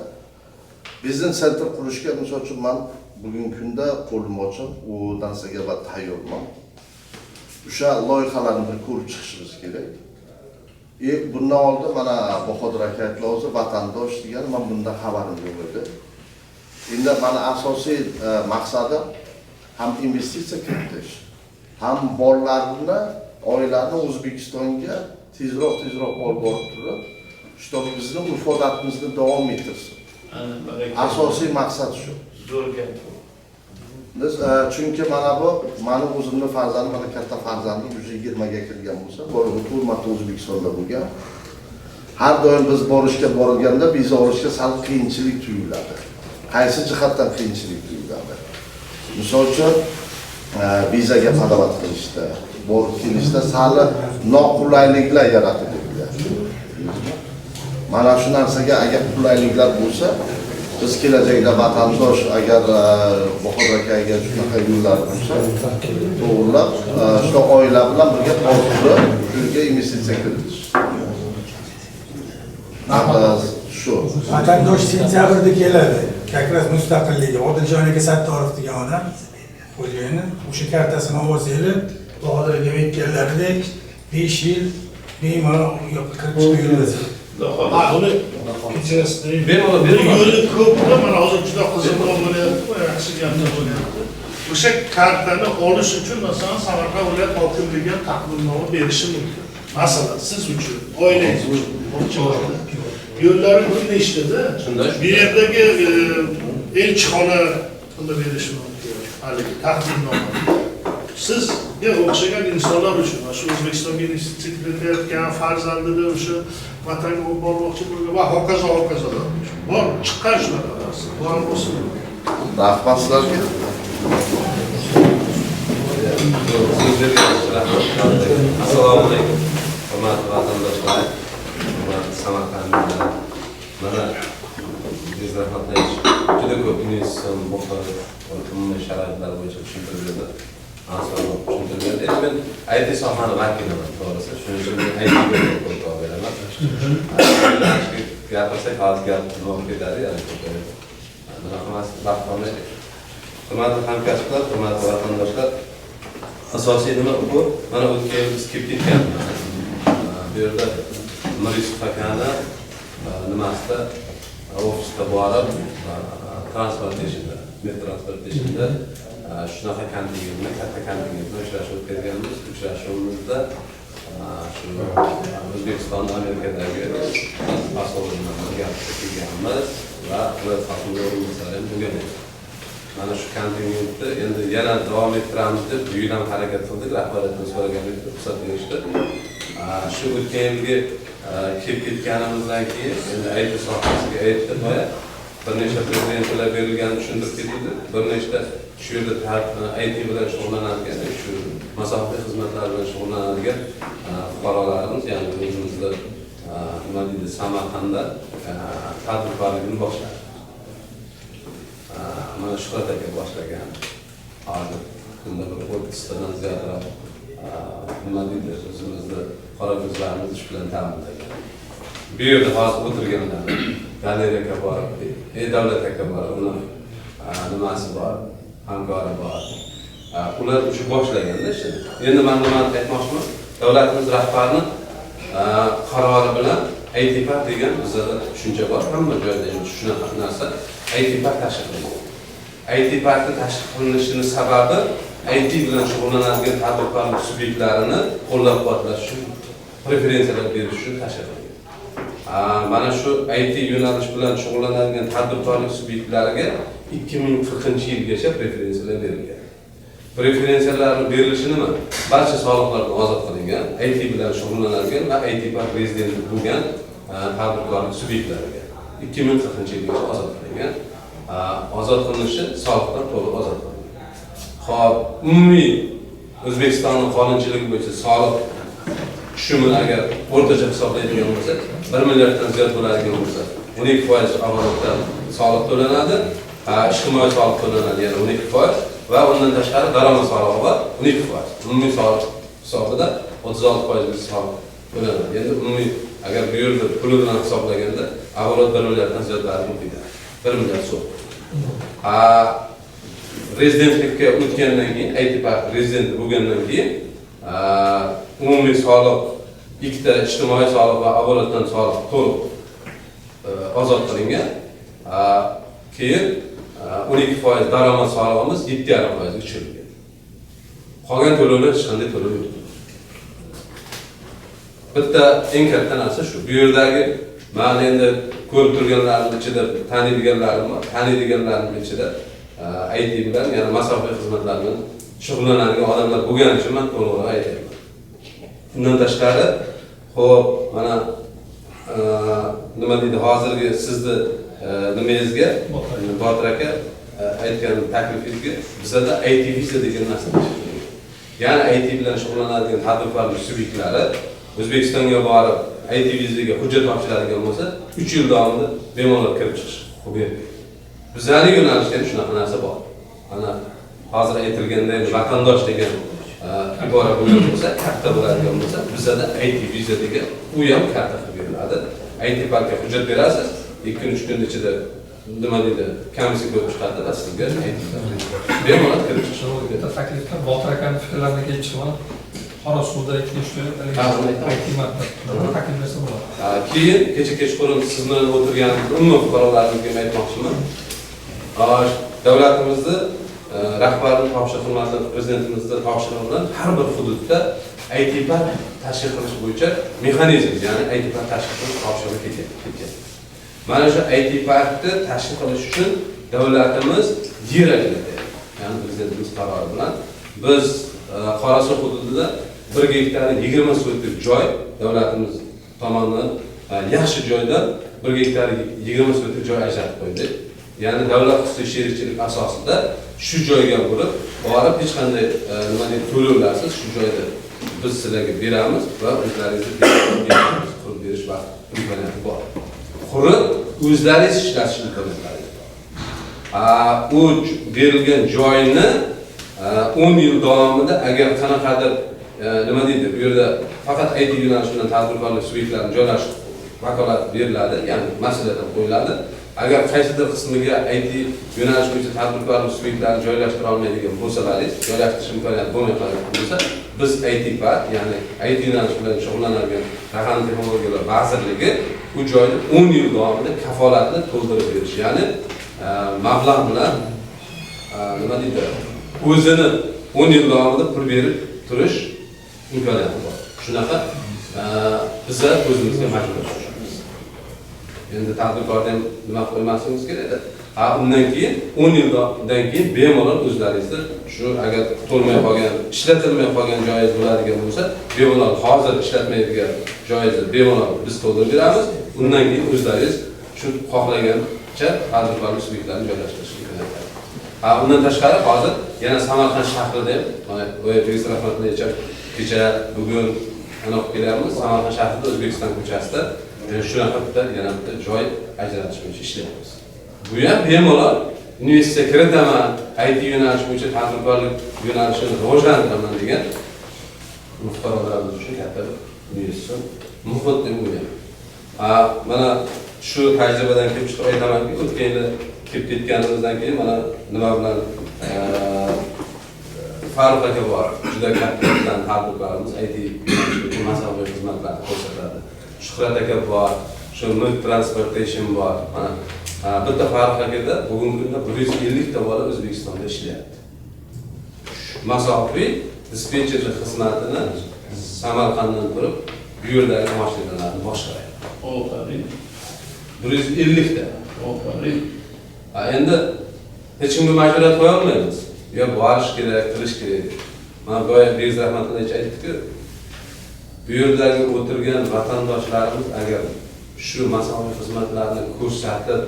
biznes sentr qurishga misol uchun men bugungi kunda qo'lim ochiq, u narsaga va tayyorman. O'sha loyihalarni bir ko'rib chiqishimiz kerak. Bundan oldin mana Bahodir aka aytdi, vatandosh degan men bundan xabarim yo'q edi. Endi mana asosiy maqsadim ham investitsiya kiritish, ham bolalarni, oilalarni O'zbekistonga tezroq olib borib turib, чтобы bizning urf-odatimizni davom ettirsin. Asosiy maqsad shu. Zo'r gap. Biz chunki mana bu meni o'zimni farzandim, mana katta farzandim 20 ga kirgan bo'lsa, to'rt marta O'zbekistonda bo'lgan. Har doim biz borilganda viza olishga sal qiyinchilik tuyuladi. Qaysi jihatdan qiyinchilik tuyuladi? Misol uchun vizaga talab qilishda, borib kelishda sal noqulayliklar yaratiladi. Mana shu narsaga agar qulayliklar bo'lsa, biz kelajakda vatandosh agar Bahodir akaga shunaqa yo'llar bo'lsa, to'g'rilab, shu oila bilan birga orttirib, shunga investitsiya kiritish. Shu. Vatandosh sentyabrda keladi. Как раз mustaqilligi. Odiljon aka Sattorov degan odam o'zini o'sha kartasini olsanglar, Bahodir aka aytganlaridek 5 yil bemalol yo'qqa kirib yuradi. Uni kechirasiz. Yo'li ko'p, mana hozir juda qiziqroq bo'lyapti, yaxshi gaplar bo'lyapti. O'sha kartani olish uchun masalan Samarqand viloyat hokimligiga taqdimnoma berishi mumkin. Masalan, siz uchun, oilangiz uchun. Yo'llari bir nechtada? Bu yerdagi elchixona pulni berishi mumkin. Haligi taqdimnoma. Sizga o'xshagan insonlar uchun, shu O'zbekistonga investitsiya kiritayotgan farzandini o'sha vatanga olib bormoqchi bo'lgan va hokazo. Bor, chiqqan shunaqa narsa. Bor bo'lsin. Rahmat sizlarga. Assalomu alaykum. Hurmatli vatandoshlar, hurmatli Samarqandliklar. Mana bizlar haqida juda ko'p investitsion muhtojlik va umumiy sharoitlar bo'yicha tushuntirib berdi. Ben IT sohani vakiliman, to'g'risi. Shuning uchun IT-ga ko'proq beraman. Gapirsak hozir gap nima ketadi, ya'ni hurmatli hamkasblar, hurmatli vatandoshlar, asosiy nima bu? Mana o'tgan yil biz kelib ketganmiz. Bu yerda Yusuf akani nimasida ofisda borib, transportationda, metro transportationda shunaqa kontingentni, katta kontingentni uchrashuv o'tkazganmiz. Uchrashuvimizda shu O'zbekiston Amerikadagi asoslaridan gapirib kelganmiz va ular haqida o'yinlar bo'lgan edi. Mana shu kontingentni endi yana davom ettiramiz deb bu yil ham harakat qildik, rahbariyatdan so'raganlik ruxsat berishdi. Shu o'tgan yilgi kelib ketganimizdan keyin endi IT sohasiga aytdi boya bir nechta prezidentlar berilganini tushuntirib ketdi. Bir nechta shu yerda IT bilan shug'ullanadigan, shu masofaviy xizmatlar bilan shug'ullanadigan fuqarolarimiz, ya'ni o'zimizda nima deydi, Samarqandda tadbirkorlikni boshladi. Mana Shuhrat aka boshlagan. Hozir kunda bir 30 tadan ziyodroq nima deydi, o'zimizni qora ko'zlarimiz ish bilan ta'minlagan. Bu yerda hozir o'tirganlar, Galer aka bor, Davlat aka bor, uni nimasi bor, hamkori bor. Ular shu boshlaganda ishni. Endi men nima aytmoqchiman? Davlatimiz rahbarining qarori bilan IT park degan bizda tushuncha bor. Hamma joyda shunaqa narsa IT park tashkil qilinadi. IT parkni tashkil qilinishining sababi IT bilan shug'ullanadigan tadbirkorlik subyektlarini qo'llab-quvvatlash uchun, preferensiyalar berish uchun tashkil qilingan. Mana shu IT yo'nalish bilan shug'ullanadigan tadbirkorlik subyektlariga 2040-yilgacha preferensiyalar berilgan. Preferensiyalarning berilishi nima? Barcha soliqlardan ozod qilingan, IT bilan shug'ullanadigan va IT park rezidenti bo'lgan tadbirkorlik subyektlariga 2040-yilgacha ozod qilingan. Ozod qilinishi soliqdan to'liq ozod qilingan. Xo'p, umumiy O'zbekistonning qonunchiligi bo'yicha soliq tushumini agar o'rtacha hisoblaydigan bo'lsa, 1 milliarddan ziyod bo'ladigan bo'lsa, 12% oborotdan soliq to'lanadi, ijtimoiy soliq to'lanadi, ya'ni 12% va undan tashqari daromad solig'i bor, 12%. Umumiy soliq hisobida 36% soliq to'lanadi. Endi umumiy agar bu yerda puli bilan hisoblaganda, oborot 1 milliarddan ziyod bo'ladi. 1 milliard so'm. Rezidentlikka o'tgandan keyin, IT park rezidenti bo'lgandan keyin umumiy soliq, ikkita ijtimoiy soliq va oborotdan soliq to'liq ozod qilingan. Keyin 12% daromad solig'imiz 7,5% ga tushirilgan. Qolgan to'lovlar hech qanday to'lov yo'q. Bitta eng katta narsa shu. Bu yerdagi ma'ni endi ko'rib turganlarning ichida taniydiganlarim bor. Taniydiganlarning ichida IT bilan, ya'ni masofaviy xizmatlar bilan shug'ullanadigan odamlar bo'lgani uchun men to'liqroq aytaman. Bundan tashqari, xo'p, mana nima deydi, hozirgi sizni nimangizga, Botir aka aytgan taklifingizga bizda IT viza degan narsa tashkil. Ya'ni IT bilan shug'ullanadigan tadbirkorlik subyektlari O'zbekistonga borib IT vizaga hujjat topshiradigan bo'lsa, 3 yil davomida bemalol kirib chiqish huquqi. Bizning yo'nalishda ham shunaqa narsa bor. Mana hozir aytilgandek vatandosh degan ibora bo'lgan bo'lsa, karta bo'ladigan bo'lsa, bizda IT viza degan u ham karta qilib beriladi. IT parkka hujjat berasiz, 2-3 kun ichida nima deydi, komissiya ko'rib chiqadi va sizga bemalol kirib chiqish huquqi. Taklifda Botir akaning fikrlarini kelib chiqib, qora suvda ikkinchi taklif bersa bo'ladi. Keyin kecha kechqurun siz bilan o'tirganimiz umumiy fuqarolarimizga aytmoqchiman. Davlatimizni rahbarlik topshiriq xizmati prezidentimizning topshirig'i bilan har bir hududda IT park tashkil qilish bo'yicha mexanizm, ya'ni IT park tashkil qilish topshirig'i ketgan. Mana shu IT parkni tashkil qilish uchun davlatimiz yer ajratdi. Ya'ni prezidentimiz qarori bilan biz Qorasuv hududida 1 gektarlik 20 so'tlik joy davlatimiz tomonidan yaxshi joydan 1 gektarlik 20 so'tlik joy ajratib qo'ydik. Ya'ni davlat xususiy sherikchilik asosida shu joyga borib hech qanday nima deb to'lovlarsiz shu joyda biz sizlarga beramiz va o'zlaringizni qurib berish imkoniyati bor. Qurib o'zlaringiz ishlatish imkoniyatlari bor. U berilgan joyni 10 yil davomida agar qanaqadir nima deydi, bu yerda faqat IT yo'nalishi bilan tadbirkorlik subyektlarini joylashish vakolat beriladi, ya'ni mas'uliyat qo'yiladi. Agar qaysidir qismiga IT yo'nalish bo'yicha tadbirkorlik subyektlarini joylashtira olmaydigan bo'lsalaringiz, joylashtirish imkoniyati bo'lmay qolgan bo'lsa, biz IT park, ya'ni IT yo'nalish bilan shug'ullanadigan raqamli texnologiyalar vazirligi bu joyni 10 yil davomida kafolatli to'ldirib berish, ya'ni mablag' bilan nima deydi, o'zini 10 yil davomida pul berib turish imkoniyati bor. Shunaqa bizlar o'zimizga majbur bo'lamiz. Endi tadbirkordan nima qo'ymasimiz kerak-da. Undan keyin 10 yildan keyin bemalol o'zlaringizni shu agar to'lmay qolgan, ishlatilmay qolgan joyingiz bo'ladigan bo'lsa, bemalol hozir ishlatmaydigan joyingizni bemalol biz to'ldirib beramiz. Undan keyin o'zlaringiz shu xohlagancha tadbirkorlik subyektlarini joylashtirish imkoniyati. Undan tashqari hozir yana Samarqand shahrida ham OEPS rahmatlicha kecha bugun aniq kelyapmiz. Samarqand shahrida O'zbekiston ko'chasida shunaqa yana bitta joy ajratish bo'yicha ishlayapmiz. Bu ham bemalol universitetga kiritaman, IT yo'nalishi bo'yicha tadbirkorlik yo'nalishini rivojlantiraman degan fuqarolarimiz uchun katta universitet muhit deb o'ylayman. Mana shu tajribadan kelib chiqib aytamanki, o'tgan yili kelib ketganimizdan keyin mana nima bilan Farruh aka bor, juda katta tadbirkorimiz IT masofaviy xizmatlarni ko'rsatadi. Shuhrat aka bor, shu Milk Transportation bor. Mana bitta Farruh akada bugungi kunda 150 ta bola O'zbekistonda ishlayapti. Masofaviy dispetcherlik xizmatini Samarqanddan turib, bu yerdagi mashinalarni boshqaradi. Aferin. 150 ta. Aferin. Endi hech kimga majburiyat qo'ya olmaymiz. Yo borish kerak, qilish kerak. Mana boya Begiz Rahmatullayevich aytdi-ku, bu yerdagi o'tirgan vatandoshlarimiz agar shu masofaviy xizmatlarni ko'rsatib,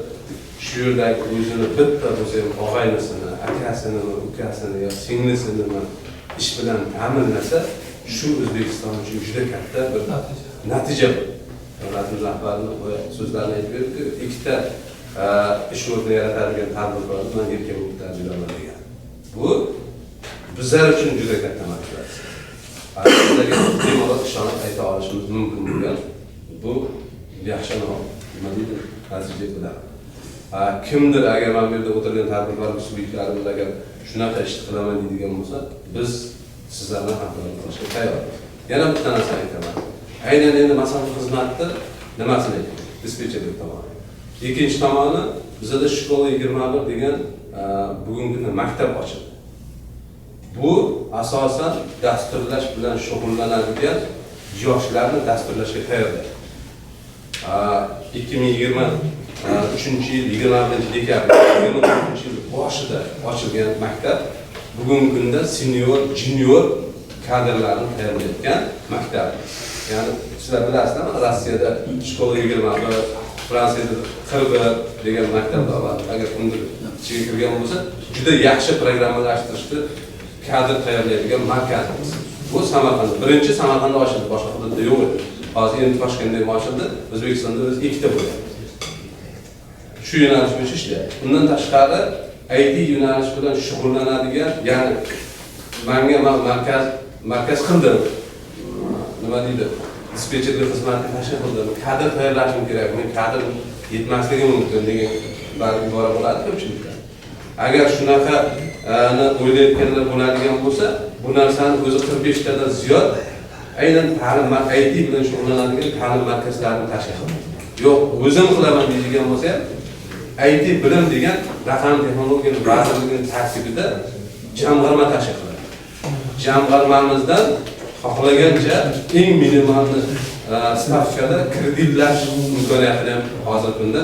shu yerdagi o'zini bitta bo'lsa ham og'aynisini, akasini, ukasini yo singlisini ish bilan ta'minlasa, shu O'zbekiston uchun juda katta bir natija. Davlatimiz rahbarining so'zlarini aytib berdi, ikkita ish o'rni yaratadigan tadbirkorni man erkin tadbirkorlar degan. Bu bizlar uchun juda katta motivatsiya. Bizlarga bemalol ishonib ayta olishimiz mumkin bo'lgan bu yaxshi nima deydi natija bilan. Kimdir agar mana bu yerda o'tirgan tadbirkor subyektlarimiz agar shunaqa ish qilaman deydigan bo'lsa, biz sizlarni hamkorlik qilishga tayyormiz. Yana bitta narsa aytaman. Aynan endi masofaviy xizmatni nimasini aytdik? Dispetcherlik tomoni. Ikkinchi tomoni bizda Shkola 21 degan bugungi maktab ochildi. Bu asosan dasturlash bilan shug'ullanadigan yoshlarni dasturlashga tayyorlaydi. 2023-yil 26-dekabr 2023-yil boshida ochilgan maktab bugungi kunda senior, junior kadrlarni tayyorlayotgan maktab. Ya'ni sizlar bilasizlar, Rossiyada Shkola 21, Fransiyada 41 degan maktablar bor. Agar unda ichiga kirgan bo'lsa, juda yaxshi programmalashtirishni kadr tayyorlaydigan markazimiz. Bu Samarqandda. Birinchi Samarqandda ochildi, boshqa hududda yo'q edi. Hozir endi Toshkentda ham ochildi. O'zbekistonda o'zi ikkita bo'lyapti. Shu yo'nalish bo'yicha ishlayapti. Undan tashqari IT yo'nalish bilan shug'ullanadigan, ya'ni menga markaz qildim. Nima deydi? Dispetcherlik xizmatini tashkil qildim. Kadr tayyorlashim kerak. Men kadr yetmasligi mumkin degan baribir bora bo'ladi ko'pchilikda. Agar shunaqa o'ylayotganlar bo'ladigan bo'lsa, bu narsani o'zi 45 tadan ziyod aynan ta'lim IT bilan shug'ullanadigan ta'lim markazlarini tashkil qildi. Yo'q, o'zim qilaman deydigan bo'lsa ham, IT bilim degan raqam texnologiya vazirligining tarkibida jamg'arma tashkil qiladi. Jamg'armamizdan xohlagancha eng minimalni stavkada kreditlash imkoniyatini ham hozirgi kunda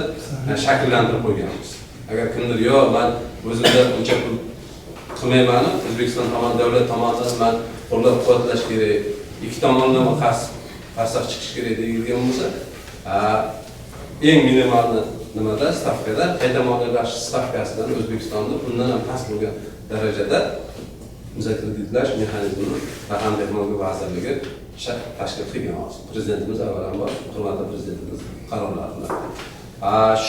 shakllantirib qo'yganmiz. Agar kimdir yo'q, men o'zimda uncha pul qilmayman, O'zbekiston tomon davlat tomonidan men qo'llab-quvvatlash kerak, ikki tomonlama qarsak chiqish kerak deyilgan bo'lsa, eng minimalni nimada stavkada qayta moliyalashish stavkasidan O'zbekistonda bundan ham past bo'lgan darajada kreditlash mexanizmini Raqam texnologiya vazirligi tashkil qilgan hozir. Prezidentimiz avvalambor, hurmatli prezidentimiz qarorlari bilan.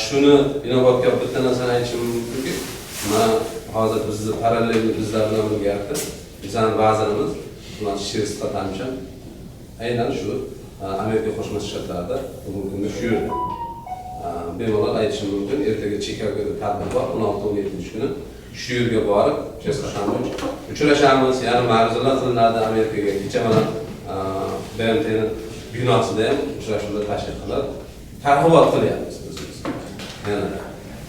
Shuni inobatga olib bitta narsani aytishim mumkinki, mana hozir bizni parallel bizlar bilan birgalikda bizning vazirimiz Shirsta Tamchan aynan shu Amerika Qo'shma Shtatlarida bugungi kunda shu yerda. Bemalol aytishim mumkin, ertaga Chikagoda tadbir bor, 16-17 kuni shu yerga borib, uchrashamiz, ya'ni ma'ruzalar qilinadi Amerikaga. Kecha mana BMTning binosida ham uchrashuvlar tashkil qilib, targ'ibot qilyapmiz o'zimiz.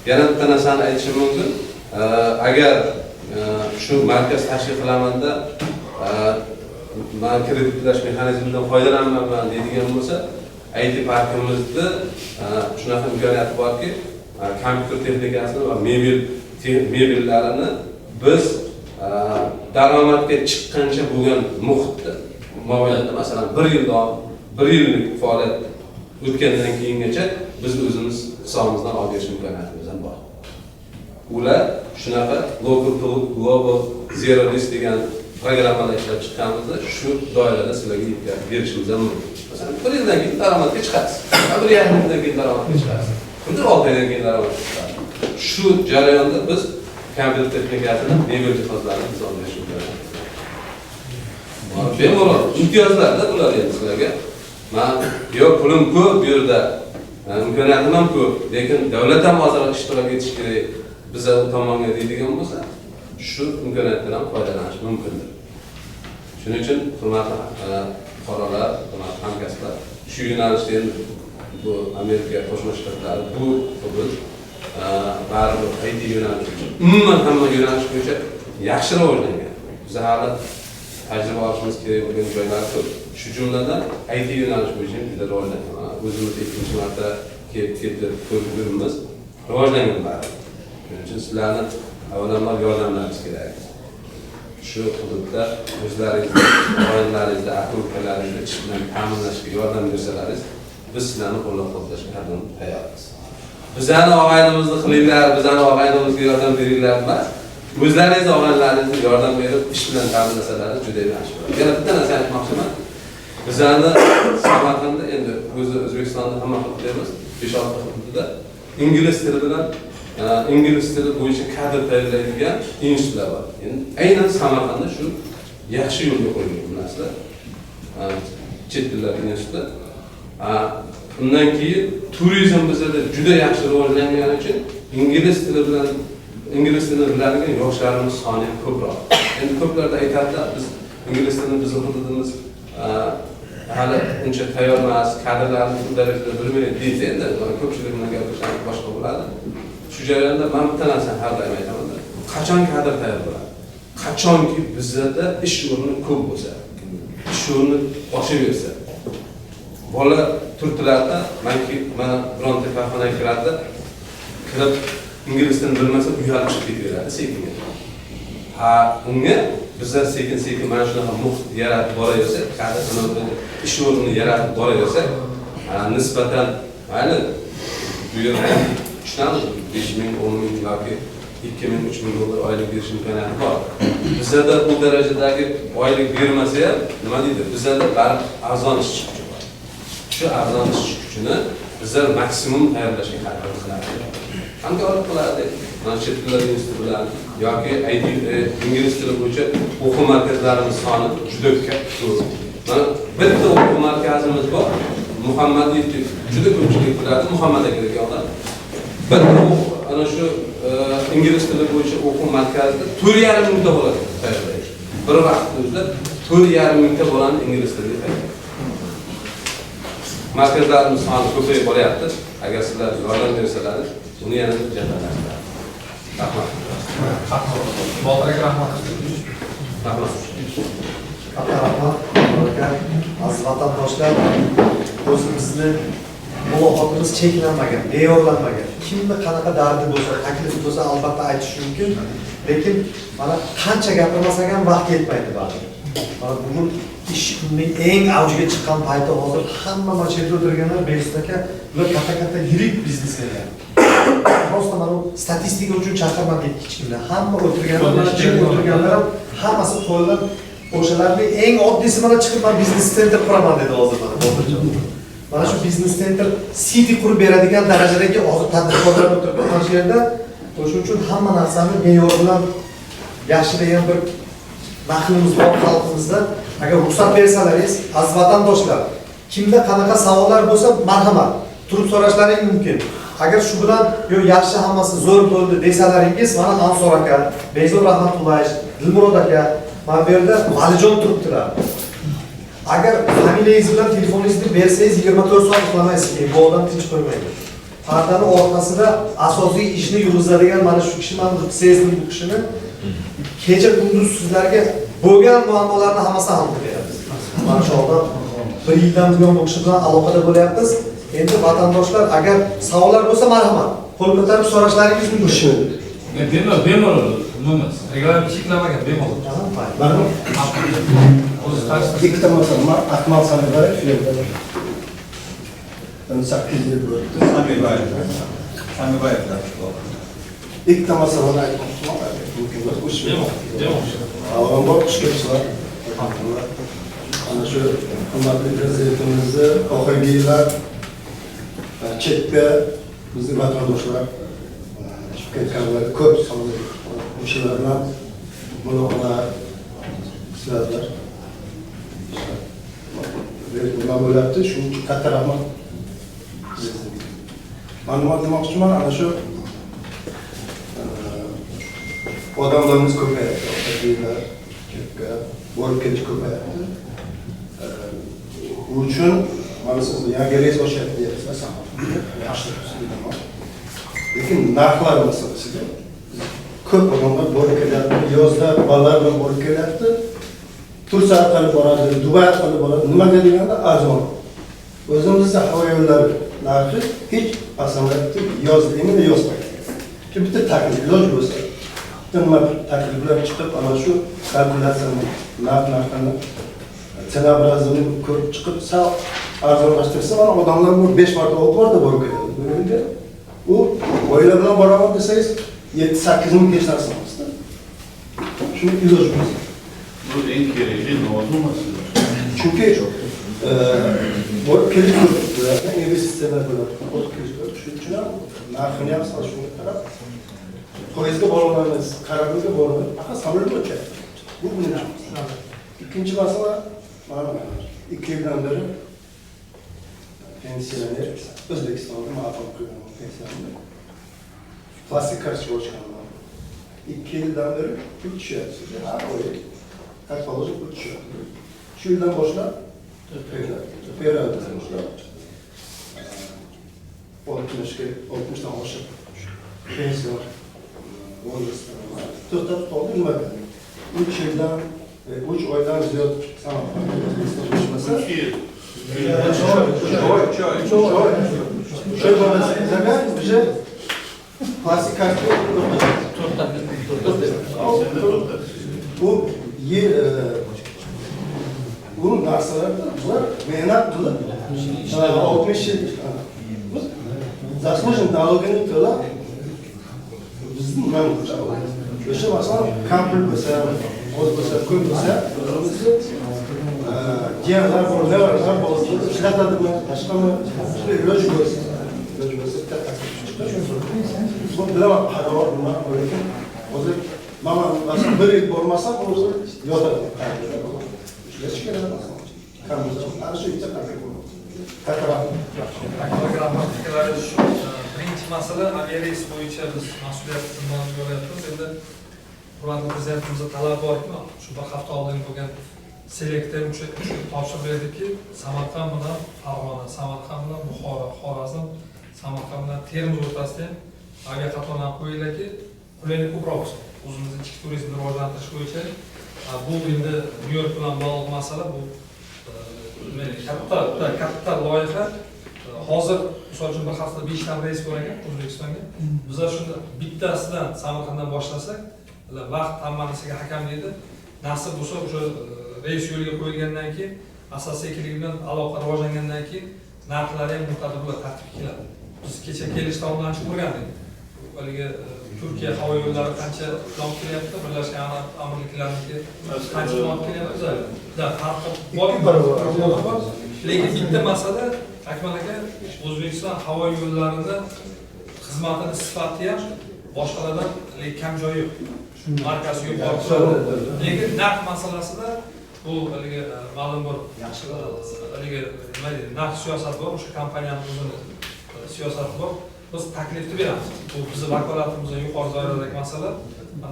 Yana bitta narsani aytishim mumkin, agar shu markaz tashkil qilamanda men kreditlash mexanizmidan foydalanaman deydigan bo'lsa, IT parkimizda shunaqa imkoniyati borki, kompyuter texnikasini va mebellarini biz daromadga chiqqancha bo'lgan muhitda mobaynida, masalan 1 yillik faoliyat o'tgandan keyingacha biz o'zimiz hisobimizdan olib berish imkoniyatimiz ham bor. Ular shunaqa local to global zero risk degan programmalar ishlab chiqqanimizda shu doirada sizlarga yetkazib berishimiz ham mumkin. Masalan, 1 yildan keyin daromadga chiqasiz. 1 yarim yildan keyin daromadga chiqasiz. Kimdir 6 oydan keyin daromadga chiqadi. Shu jarayonda biz kompyuter texnikasini, mebel jihozlarini biz olib berishimiz kerak. Bemalol imtiyozlarda bular endi sizlarga. Men yo'q, pulim ko'p bu yerda, imkoniyatim ham ko'p, lekin davlat ham hozir ishtirok etish kerak. Biz u tomonga deydigan bo'lsa, shu imkoniyatdan ham foydalanish mumkindir. Shuning uchun hurmatli fuqarolar, hurmatli hamkasblar, shu yo'nalishda bu Amerika Qo'shma Shtatlari bu hudud baribir IT yo'nalishi, umuman hamma yo'nalish bo'yicha yaxshi rivojlangan. Biz hali tajriba olishimiz kerak bo'lgan joylar ko'p. Shu jumladan IT yo'nalish bo'yicha juda rivojlangan. O'zimiz ikkinchi marta ketib ko'rib rivojlangan baribir. Shuning uchun sizlarni avvalambor yordamlaringiz kerak. Shu hududda o'zlaringizni, oilangizni, aka-ukalaringizni ish bilan ta'minlashga yordam bersalaringiz, biz sizlarni qo'llab-quvvatlashga har doim tayyormiz. Bizlarni og'aynimizni qilinglar, bizlarni og'aynimizga yordam beringlar emas. O'zlaringiz og'aynilaringizni yordam berib, ish bilan ta'minlasalaringiz juda yaxshi bo'ladi. Yana bitta narsa aytmoqchiman. Bizlarni Samarqandda endi o'zi O'zbekistonda hamma hududimiz 5-6 hududda ingliz tili bilan ingliz tili bo'yicha kadr tayyorlaydigan institutlar bor. Endi aynan Samarqandda shu yaxshi yo'lga qo'yilgan bu narsa. Chet tillar instituti. Undan keyin turizm bizda juda yaxshi rivojlangani uchun ingliz tili biladigan yoshlarimiz soni ham ko'proq. Endi ko'plarda aytadilar, biz ingliz tilini bizning hududimiz hali uncha tayyor emas, kadrlarni bu darajada bilmaydi deydi. Endi ko'pchilik bilan gaplashgan boshqa bo'ladi. Shu jarayonda men bitta narsani har doim aytaman. Qachon kadr tayyor bo'ladi? Qachonki bizda ish o'rni ko'p bo'lsa, ish o'rni oshaversa. Bola turtlarda, mana bironta korxonaga kiradi, kirib ingliz tilini bilmasa uyalib chiqib ketaveradi sekin. Unga bizlar sekin-sekin mana shunaqa muhit yaratib boraversak, kadr ish o'rnini yaratib boraversak, nisbatan mayli bu yerda ishdan 5,000, 10,000 yoki 2,000, 3,000 dollar oylik berish imkoniyati bor. Bizda bu darajadagi oylik bermasa ham, nima deydi? Bizda baribir arzon ishchi kuchi bor. Shu arzon ishchi kuchini bizlar maksimum tayyorlashga harakat qilamiz. Hamkorlik qiladi. Mana chet tillar instituti bilan yoki ingliz tili bo'yicha o'quv markazlarimiz soni juda ko'p. Mana bitta o'quv markazimiz bor. Muhammadiyev juda ko'pchilik biladi, Muhammad aka degan odam. Ana shu ingliz tili bo'yicha o'quv markazida 4,5 mingta bola tayyorlaydi. Bir vaqtda o'zida 4,5 mingta bolani ingliz tiliga tayyorlaydi. Markazlarimiz soni ko'payib boryapti. Agar sizlar yordam bersalaringiz, uni yana jadallashtiramiz. Rahmat. Botir aka rahmat. Rahmat. Aziz vatandoshlar, o'zimizni muloqotimiz cheklanmagan, me'yorlanmagan. Kimni qanaqa dardi bo'lsa, taklifi bo'lsa albatta aytish mumkin. Lekin mana qancha gapirmasak ham vaqt yetmaydi baribir. Mana bugun ish kunning eng avjiga chiqqan payti hozir hamma mana yerda o'tirganlar Behzod aka, ular katta yirik biznesmenlar. Prosta mana statistika uchun chaqirmadik hech kimni. Hamma o'tirganlar ham hammasi qo'ldan o'shalarning eng oddiysi mana chiqib men biznes center quraman dedi hozir mana Botirjon. Mana shu biznes center city qurib beradigan darajadagi hozir tadbirkorlar o'tiribdi mana shu yerda. O'shuning uchun hamma narsani me'yor bilan yaxshilagan bir naqlimiz bor xalqimizda. Agar ruxsat bersalaringiz, aziz vatandoshlar, kimda qanaqa savollar bo'lsa, marhamat, turib so'rashlaring mumkin. Agar shu bilan yaxshi hammasi zo'r bo'ldi desalaringiz, mana Ansor aka, Behzod Rahmatullayev, Dilmurod aka, mana bu yerda Valijon turibdilar. Agar familiyangiz bilan telefoningizni bersangiz 24 soat uxlamaysiz, bu odam tinch qo'ymaydi. Pardani orqasida asosiy ishni yurgizadigan mana shu kishi, men sezdim bu kishini. Kecha kunduz sizlarga bo'lgan muammolarni hammasini hal qilib beramiz. Mana shu odam 1 yildan buyon bu kishi bilan aloqada bo'lyapmiz. Endi vatandoshlar agar savollar bo'lsa marhamat, qo'l ko'tarib so'rashlaringiz mumkin. Bemalol, umuman. Reglament cheklamagan, bemalol. Mana ikkita masala, Akmal Samibayev shu yerda. 8 yil bo'ldi. Samibayevlar. Ikkita masalani aytmoqchiman. Avvalambor xushkelibsizlar. Ana shu hurmatli prezidentimizni oxirgi yillar chetga bizning vatandoshlar ketganlar ko'p sonli o'shalar bilan muloqot qiladilar. Nima bo'lyapti? Shuning uchun katta rahmat. Men nima demoqchiman, ana shu odamlarimiz ko'payapti. Oxirgilar chetga borib ketish ko'payapti. Bu uchun mana siz yangi reys ochyapti deyapsiz, yaxshi deyman. Lekin narxlar masalasiga ko'p odamlar borib kelyapti, yozda bolalar bilan borib kelyapti. Tursiya orqali boradi, Dubay orqali boradi. Nimaga deganda arzon. O'zimizda havo yo'llari narxi hech asoratli yoz endi yoz payti. Bitta taklif iloj bo'lsa, nima takliflar chiqib, ana shu kalkulyatsiyani narxlarni telabirazini ko'rib chiqib, sal arzonlashtirsa, mana odamlar bu 5 marta 6 marta borib keladi. U oila bilan boraman desangiz 7-8 ming hech narsa emasda. Shuni iloj bo'lsa. Bu eng kerakli nozimasi. Chunki borib kelish bo'ladi, investitsiyalar bo'ladi. Borib kelish bo'ladi. Shuning uchun ham narxini ham sal shunga qarab, foizga bog'lanamiz, qarorga borib, faqat samolyot o'tadi. Bu birinchi. Ikkinchi masala, mana 2 yildan beri pensioner O'zbekistonda ma'lum qilgan pensioner plastik kartochka ochganman. 2 yildan beri pul tushyapti. Har oy как положено pul tushyapti. Shu yildan boshlab to'layapti. 60dan oshib pensiya to'xtatib qoldi. Nimaga? 3 yildan 3 oydan ziyod Samarqandda ishmasa, Şöyle zaten bize plastik kartı bu yer bunun narsaları bunlar meyanat kılıp 60 yıl zaslужен налоговый кыла біздің мәңгі өші басынан кампл болса, қоз болса, көп болса диянлар бол, нелар бол, шылатады ма, ташқа ма, лөж болса, бұл білемін қарауар бұлмақ бөлекен, өзі маман басын бір ет болмаса, өзі йодар. Шылеш керек басын, кампл, аршы етсе қақыр болмақ. Birinchi masala aviareys bo'yicha biz mas'uliyat zimmamizni ko'ryapmiz. Endi Hurmatli Prezidentimizga talab borki, shu bir hafta oldin bo'lgan selektor topshiriq berdiki, Samarqand bilan Farg'ona, Samarqand bilan Buxoro, Xorazm, Samarqand bilan Termiz o'rtasida ham aviaqatnovlar qo'yilaki, qulaylik ko'proq bo'lsin. O'zimizni ichki turizmni rivojlantirish bo'yicha bu endi Nyu-York bilan bog'liq masala bu katta loyiha. Hozir misol uchun bir hafta 5 ta reys bor ekan O'zbekistonga. Bizlar shunda bittasidan Samarqanddan boshlasak, vaqt hammasiga hakam deydi. Nasib bo'lsa o'sha reys yo'lga qo'yilgandan keyin, asosiylik bilan aloqa rivojlangandan keyin narxlari ham muntazam tartibga keladi. Biz kecha kelish tomondan o'rgandik. Haligi Turkiya havo yo'llari qancha plan kelyapti, Birlashgan Arab Amirliklarniki qancha plan kelyapti. Lekin bitta masala Akmal aka, O'zbekiston havo yo'llarini xizmatini sifati ham boshqalardan kam joyi yo'q. Markasi yuqori. Lekin narx masalasida bu haligi ma'lum bir haligi nima deydi, narx siyosati bor, o'sha kompaniyaning o'zini siyosati bor. Biz taklifni beramiz. Bu bizning vakolatimizdan yuqori doiradagi masala.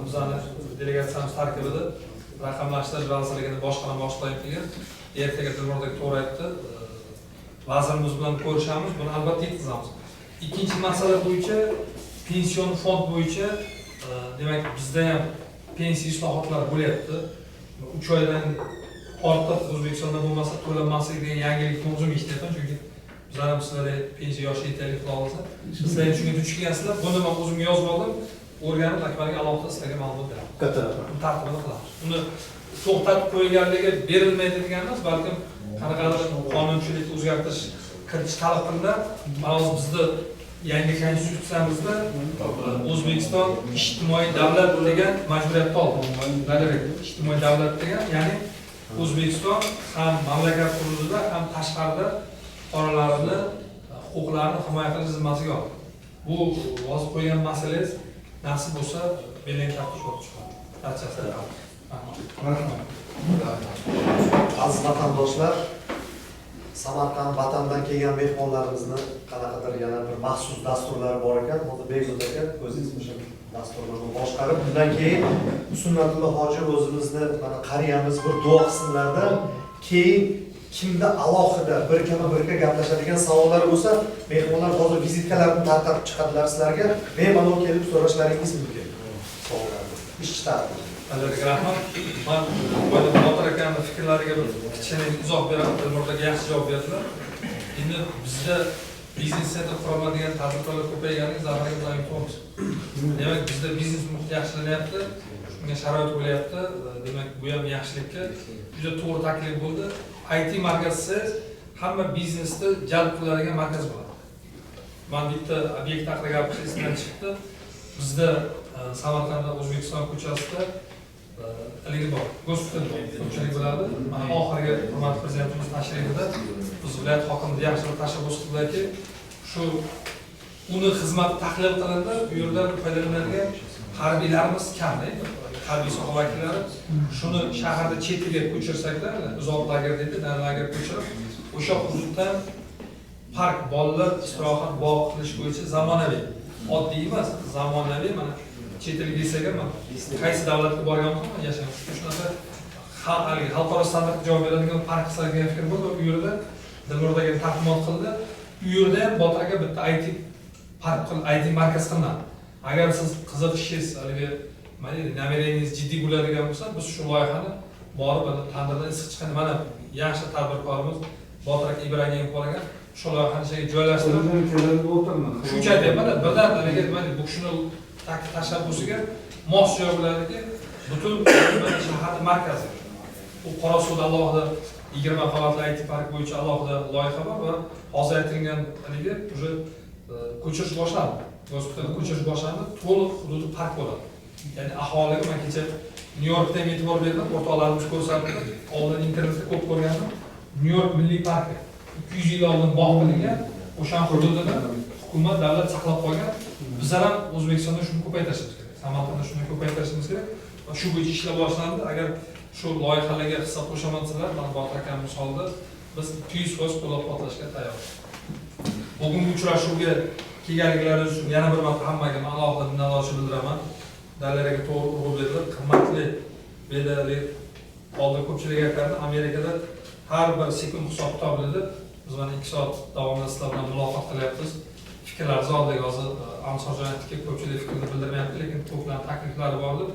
Bizning delegatsiyamiz tarkibida raqamlashtirish vazirligini boshqarib kelgan. Ertaga Dilmurdagi to'g'ri aytdi. Vazirimiz bilan ko'rishamiz, buni albatta yetkazamiz. Ikkinchi masala bo'yicha pension fond bo'yicha demak bizda ham pensiya islohotlari bo'lyapti. 3 oydan ortiq O'zbekistonda bo'lmasa to'lanmasligi degan yangilikni o'zim eshityapman, chunki bizlar ham sizlarga pensiya yoshi yetarli qila olsa, sizlar ham shunga duch kelgansizlar. Buni men o'zim yozib oldim, o'rganib Akbarga alohida sizlarga ma'lumot beraman. Katta tartibini qilamiz. Uni to'xtatib qo'yilganligi berilmaydi degan emas, balkim qanaqadir qonunchilikni o'zgartirish kiritish talab qilinadi. Mana bizda yangi konstitutsiyamizda O'zbekiston ijtimoiy davlat degan majburiyatni oldi. Ijtimoiy davlat degan, ya'ni O'zbekiston ham mamlakat hududida ham tashqarida fuqarolarini huquqlarini himoya qilish zimmasiga oldi. Bu yozib qo'ygan masalangiz nasib bo'lsa belgilangan tartibga chiqadi. Barchasi aziz vatandoshlar, Samarqand vatandan kelgan mehmonlarimizni qanaqadir yana bir maxsus dasturlar bor ekan. Hozir Begzod aka o'zingiz o'sha dasturlarni boshqarib, bundan keyin Sunnatulla hoji o'zimizni mana qariyamiz bir duo qismlarda keyin kimda alohida bir gaplashadigan savollar bo'lsa, mehmonlar hozir vizitkalarni tarqatib chiqadilar sizlarga, bemalol kelib so'rashlaringiz mumkin. ishchi tartibi. Albatta, rahmat. Men Botir akamning fikrlariga bir kichkina izoh beraman. Dilmurdaga yaxshi javob berdilar. Endi bizda biznes sentr quroladigan tadbirkorlar ko'payganiga zafarga bilan aytamiz. Demak, bizda biznes muhiti yaxshilanyapti. Shunga sharoit bo'lyapti. Demak, bu ham yaxshilikka juda to'g'ri taklif bo'ldi. IT markazsi hamma biznesni jalb qiladigan markaz bo'ladi. Men bitta obyekt haqida gapirish esimdan chiqdi. Bizda Samarqandda O'zbekiston ko'chasida haligi bor, gospital bor, ko'pchilik biladi. Mana oxirgi hurmatli prezidentimiz tashrifida biz viloyat hokimimiz yaxshi bir tashabbus qildiki, shu uni xizmati tahlil qilindi, bu yerdan foydalanadigan harbiylarimiz kamda, harbiy soha vakillari shuni shaharda chetiga ko'chirsaklar, uzoq lager deydi, lager ko'chirib, o'sha hududdan park, bolalar istirohat bog' qilish bo'yicha zamonaviy, oddiy emas, zamonaviy mana chet elga desak ham qaysi davlatga borganmiz ham yashaymiz. Shunaqa xalqaro standartga javob beradigan park qiladigan fikr bo'ldi. U yerda Dilmurdaga taqdimot qildi. U yerda ham Botir aka bitta IT park IT markaz qilinadi. Agar siz qiziqishingiz, haligi mana namereniyingiz jiddiy bo'ladigan bo'lsa, biz shu loyihani borib tandirdan issiq chiqqan mana yaxshi tadbirkorimiz Botir aka Ibragimov bo'lgan shu loyihani ichiga joylashtirib shuncha aytyapman, birdan haligi bu kishini tashabbusiga mos joy bo'ladiki, butun shaharning markazi. U Qorasuvda alohida 20 qavatli IT park bo'yicha alohida loyiha bor va hozir aytilgan haligi уже ko'chirish boshlandi. Gospitalni ko'chirish boshlandi, to'liq hududi park bo'ladi. Ya'ni aholiga men kecha Nyu-Yorkda e'tibor berdim, o'rtoqlarimiz ko'rsatdi. Oldin internetda ko'p ko'rgandim. Nyu-York milliy parki 200 yil oldin bog' qilingan, o'sha hududida hukumat davlat saqlab qolgan. Bizlar ham O'zbekistonda shuni ko'paytirishimiz kerak. Samarqandda shuni ko'paytirishimiz kerak. Shu bo'yicha ishlar boshlandi. Agar shu loyihalarga hissa qo'shaman sizlar, mana Botir aka misolida biz 200% qo'llab-quvvatlashga tayyormiz. Bugungi uchrashuvga kelganliklaringiz uchun yana bir marta hammaga alohida minnatdorchilik bildiraman. Dallarga to'g'ri urg'u berilib, qimmatli bedali oldin ko'pchilik aytgandi, Amerikada har bir sekund hisob-kitob biladi. Biz mana 2 soat davomida sizlar bilan muloqot qilyapmiz. Fikrlaringizni oldik, hozir Amsorjon aytdiki, ko'pchilik fikrni bildirmayapti, lekin ko'plar takliflari bor edi.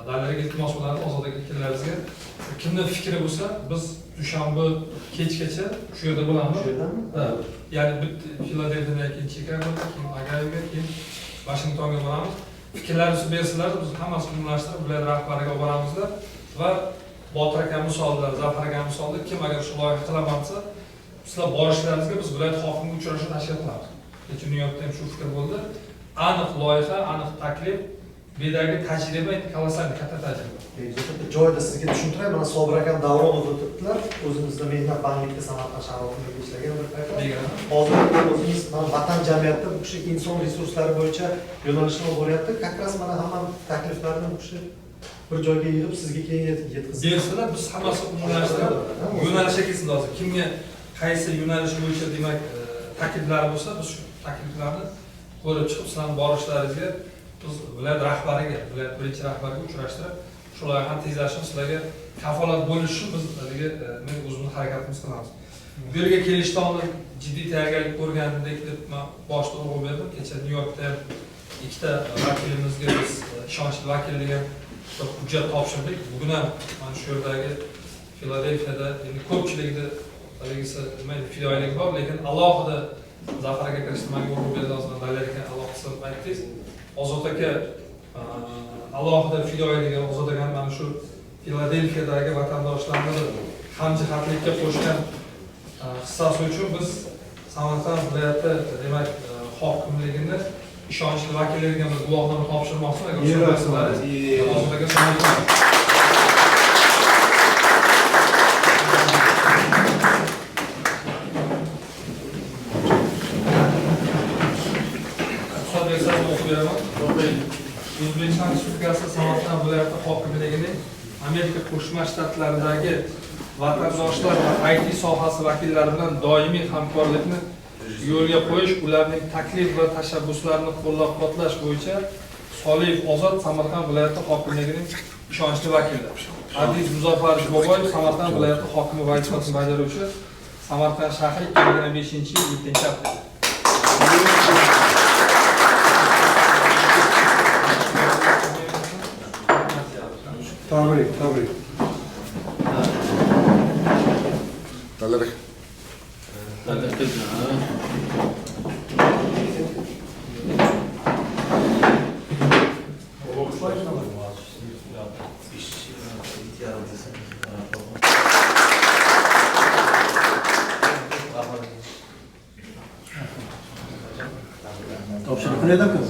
Dallarga iltimos bo'ladi, ozodlik fikrlaringizga. Kimning fikri bo'lsa, biz dushanba kechgacha shu yerda bo'lamiz. Ya'ni bitta Filadelfiyadan keyin Chikagoga, keyin Ogayga, keyin Vashingtonga boramiz. Fikrlaringizni bersinlar, biz hammasini umumlashtirib viloyat rahbariga olib boramizlar va Botir aka misolida, Zafar aka misolida kim agar shu loyiha qilaman desa, sizlar borishlaringizga biz viloyat hokimiga uchrashuv tashkil qilamiz. Kecha Nyu-Yorkda ham shu fikr bo'ldi. Aniq loyiha, aniq taklif, bedagi tajriba, kolossal katta tajriba. Joyda sizga tushuntiray, mana Sobir akam Davronov o'tibdilar. O'zimizda mehnat bankida Samarqand shahrida ishlagan bir paytlar. Hozir o'zimiz vatan jamiyatida bu kishi inson resurslari bo'yicha yo'nalishni olib boryapti. Как раз mana hamma takliflarni bu kishi bir joyga yig'ib sizga keyin yetkazib bersalar, biz hammasini umumlashtirib yo'nalishga kelsin hozir. Kimga qaysi yo'nalish bo'yicha demak takliflari bo'lsa, biz shu takliflarni ko'rib chiqib sizlarning borishlaringizga biz viloyat rahbariga, viloyat birinchi rahbariga uchrashtirib, shu loyihani tezlashtirib sizlarga kafolat bo'lish uchun biz haligi men o'zimiz harakatimiz qilamiz. Bu yerga kelishdan oldin jiddiy tayyorgarlik ko'rgandek deb men boshda urg'u berdim. Kecha Nyu-Yorkda ikkita vakilimizga biz ishonchli vakil degan bir hujjat topshirdik. Bugun ham mana shu yerdagi Filadelfiyada endi ko'pchilikda haligisi nima fidoyiligi bor, lekin alohida Zafar aka kirishtirmaga urg'u berdi, hozir Dallar aka alohida aytdingiz. Ozod aka alohida fidoyiligi, Ozod aka mana shu Filadelfiyadagi vatandoshlarni hamjihatlikka qo'shgan hissasi uchun biz Samarqand viloyati demak hokimligini ishonchli vakillariga biz guvohnoma topshirmoqchimiz. Agar o'sha Ozod aka O'zbekiston Respublikasi Samarqand viloyati hokimligining Amerika Qo'shma Shtatlaridagi vatandoshlar va IT sohasi vakillari bilan doimiy hamkorlikni yo'lga qo'yish, ularning taklif va tashabbuslarini qo'llab-quvvatlash bo'yicha Soliyev Ozod Samarqand viloyati hokimligining ishonchli vakili. Aziz Muzaffar Boboyev Samarqand viloyati hokimi vazifasini bajaruvchi, Samarqand shahri 2025-yil 7-aprel. Tabrik. Topshiriq qanday qiz?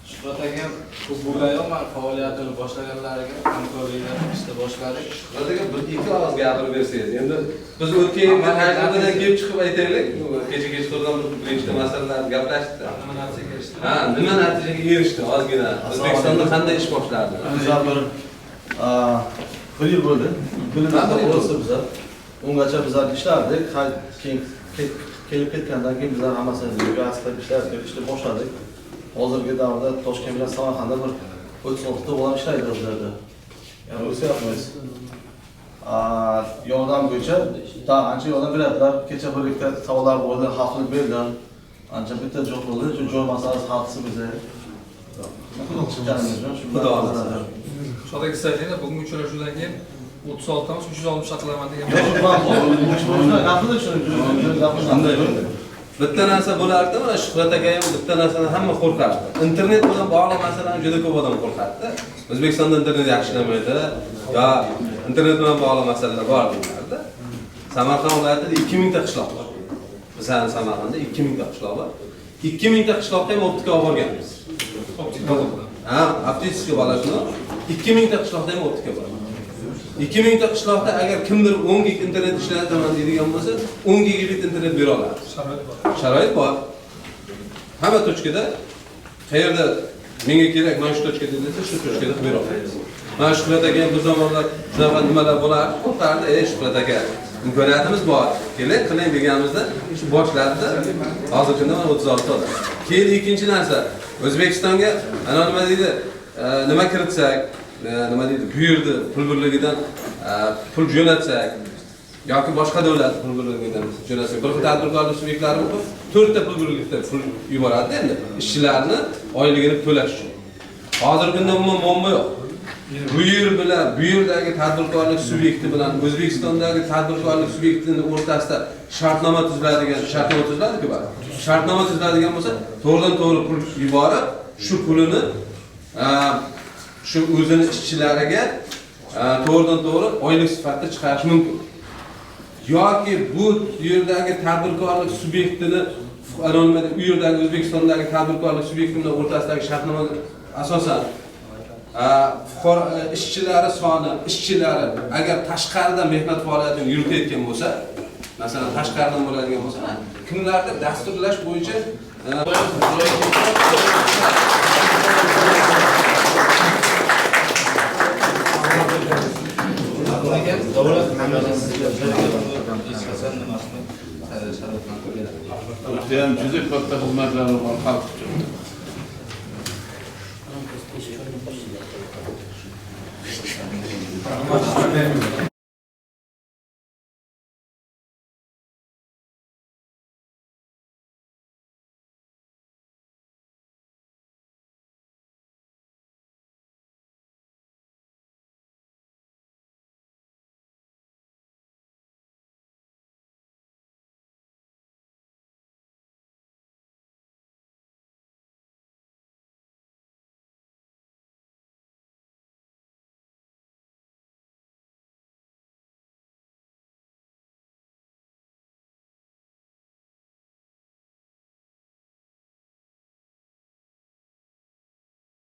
Shuhrat aka ko'p bo'lganman faoliyatini boshlaganlariga hamkorlikda ishla boshladik. Shuhrat aka bir ikki og'iz gapirib bersangiz. Endi biz o'tgan yilgi hajmidan kelib chiqib aytaylik. Kecha kechqurun birinchi masalalarni gaplashdik. Ha, nima natijaga erishdi ozgina? O'zbekistonda qanday ish boshladi? Bizlar bir yil bo'ldi. Bizlar ungacha bizlar ishlardik. Keyin kelib ketgandan keyin bizlar hammasini yo'qotib ishlab boshladik. Hozirgi davrda Toshkent bilan Samarqandda bir 36 ta bola ishlaydi o'zlarida. Ya'ni o'syapmiz. Yordam bo'yicha ancha yordam beradilar. Kecha bir ikkita savollar bo'ldi, haftalik berdim. Ancha bitta joy bo'ldi, joy masalasi hafsib bizda. Xudo xohlasa. Shodak Saidina bugungi uchrashuvdan keyin 36 tamiz 360 saqlaman degan. Bitta narsa bo'lardi, mana Shuhrat aka ham bitta narsadan hamma qo'rqardi. Internet bilan bog'liq masaladan juda ko'p odam qo'rqardi. O'zbekistonda internet yaxshi ishlamaydi, yo internet bilan bog'liq masalalar bor deyiladi. Samarqand viloyatida 2000 ta qishloq bor. Bizning Samarqandda 2000 ta qishloq bor. 2000 ta qishloqqa ham optika olib borganmiz. Optika bor. Ha, optika bor shuni. 2000 ta qishloqda ham optika bor. 2000 ta qishloqda agar kimdir 10 gig internet ishlataman deydigan bo'lsa, 10 gigabit internet bera oladi. Sharoit bor. Sharoit bor. Hamma tochkada qayerda menga kerak, mana shu tochkada desa, shu tochkada bera oladi. Mana Shuhrat aka bir zamonlar shunaqa nimalar bo'lardi, qo'rqardi, Shuhrat aka imkoniyatimiz bor. Keling, qiling deganimizda shu boshladida hozirgi kunda 36 odam. Keyin ikkinchi narsa, O'zbekistonga ana nima deydi, nima kiritsak, nima deydi, bu yerda pul birligidan pul jo'natsak yoki boshqa davlat pul birligidan jo'natsak, bir xil tadbirkorlik subyektlari bor, 4 ta pul birlikda pul yuboradi endi ishchilarni oyligini to'lash uchun. Hozirgi kunda umuman muammo yo'q. Bu yer bilan bu yerdagi tadbirkorlik subyekti bilan O'zbekistondagi tadbirkorlik subyektining o'rtasida shartnoma tuziladiku bor. Shartnoma tuziladigan bo'lsa, to'g'ridan-to'g'ri pul yuborib, shu pulini shu o'zini ishchilariga to'g'ridan-to'g'ri oylik sifatida chiqarish mumkin. Yoki bu yerdagi tadbirkorlik subyektini anonimada u yerdagi O'zbekistondagi tadbirkorlik subyektining o'rtasidagi shartnomaga asosan ishchilari soni, ishchilari agar tashqaridan mehnat faoliyatini yuritayotgan bo'lsa, masalan tashqaridan bo'ladigan bo'lsa, kimlarni dasturlash bo'yicha davlat ham juda katta xizmatlari bor xalq uchun.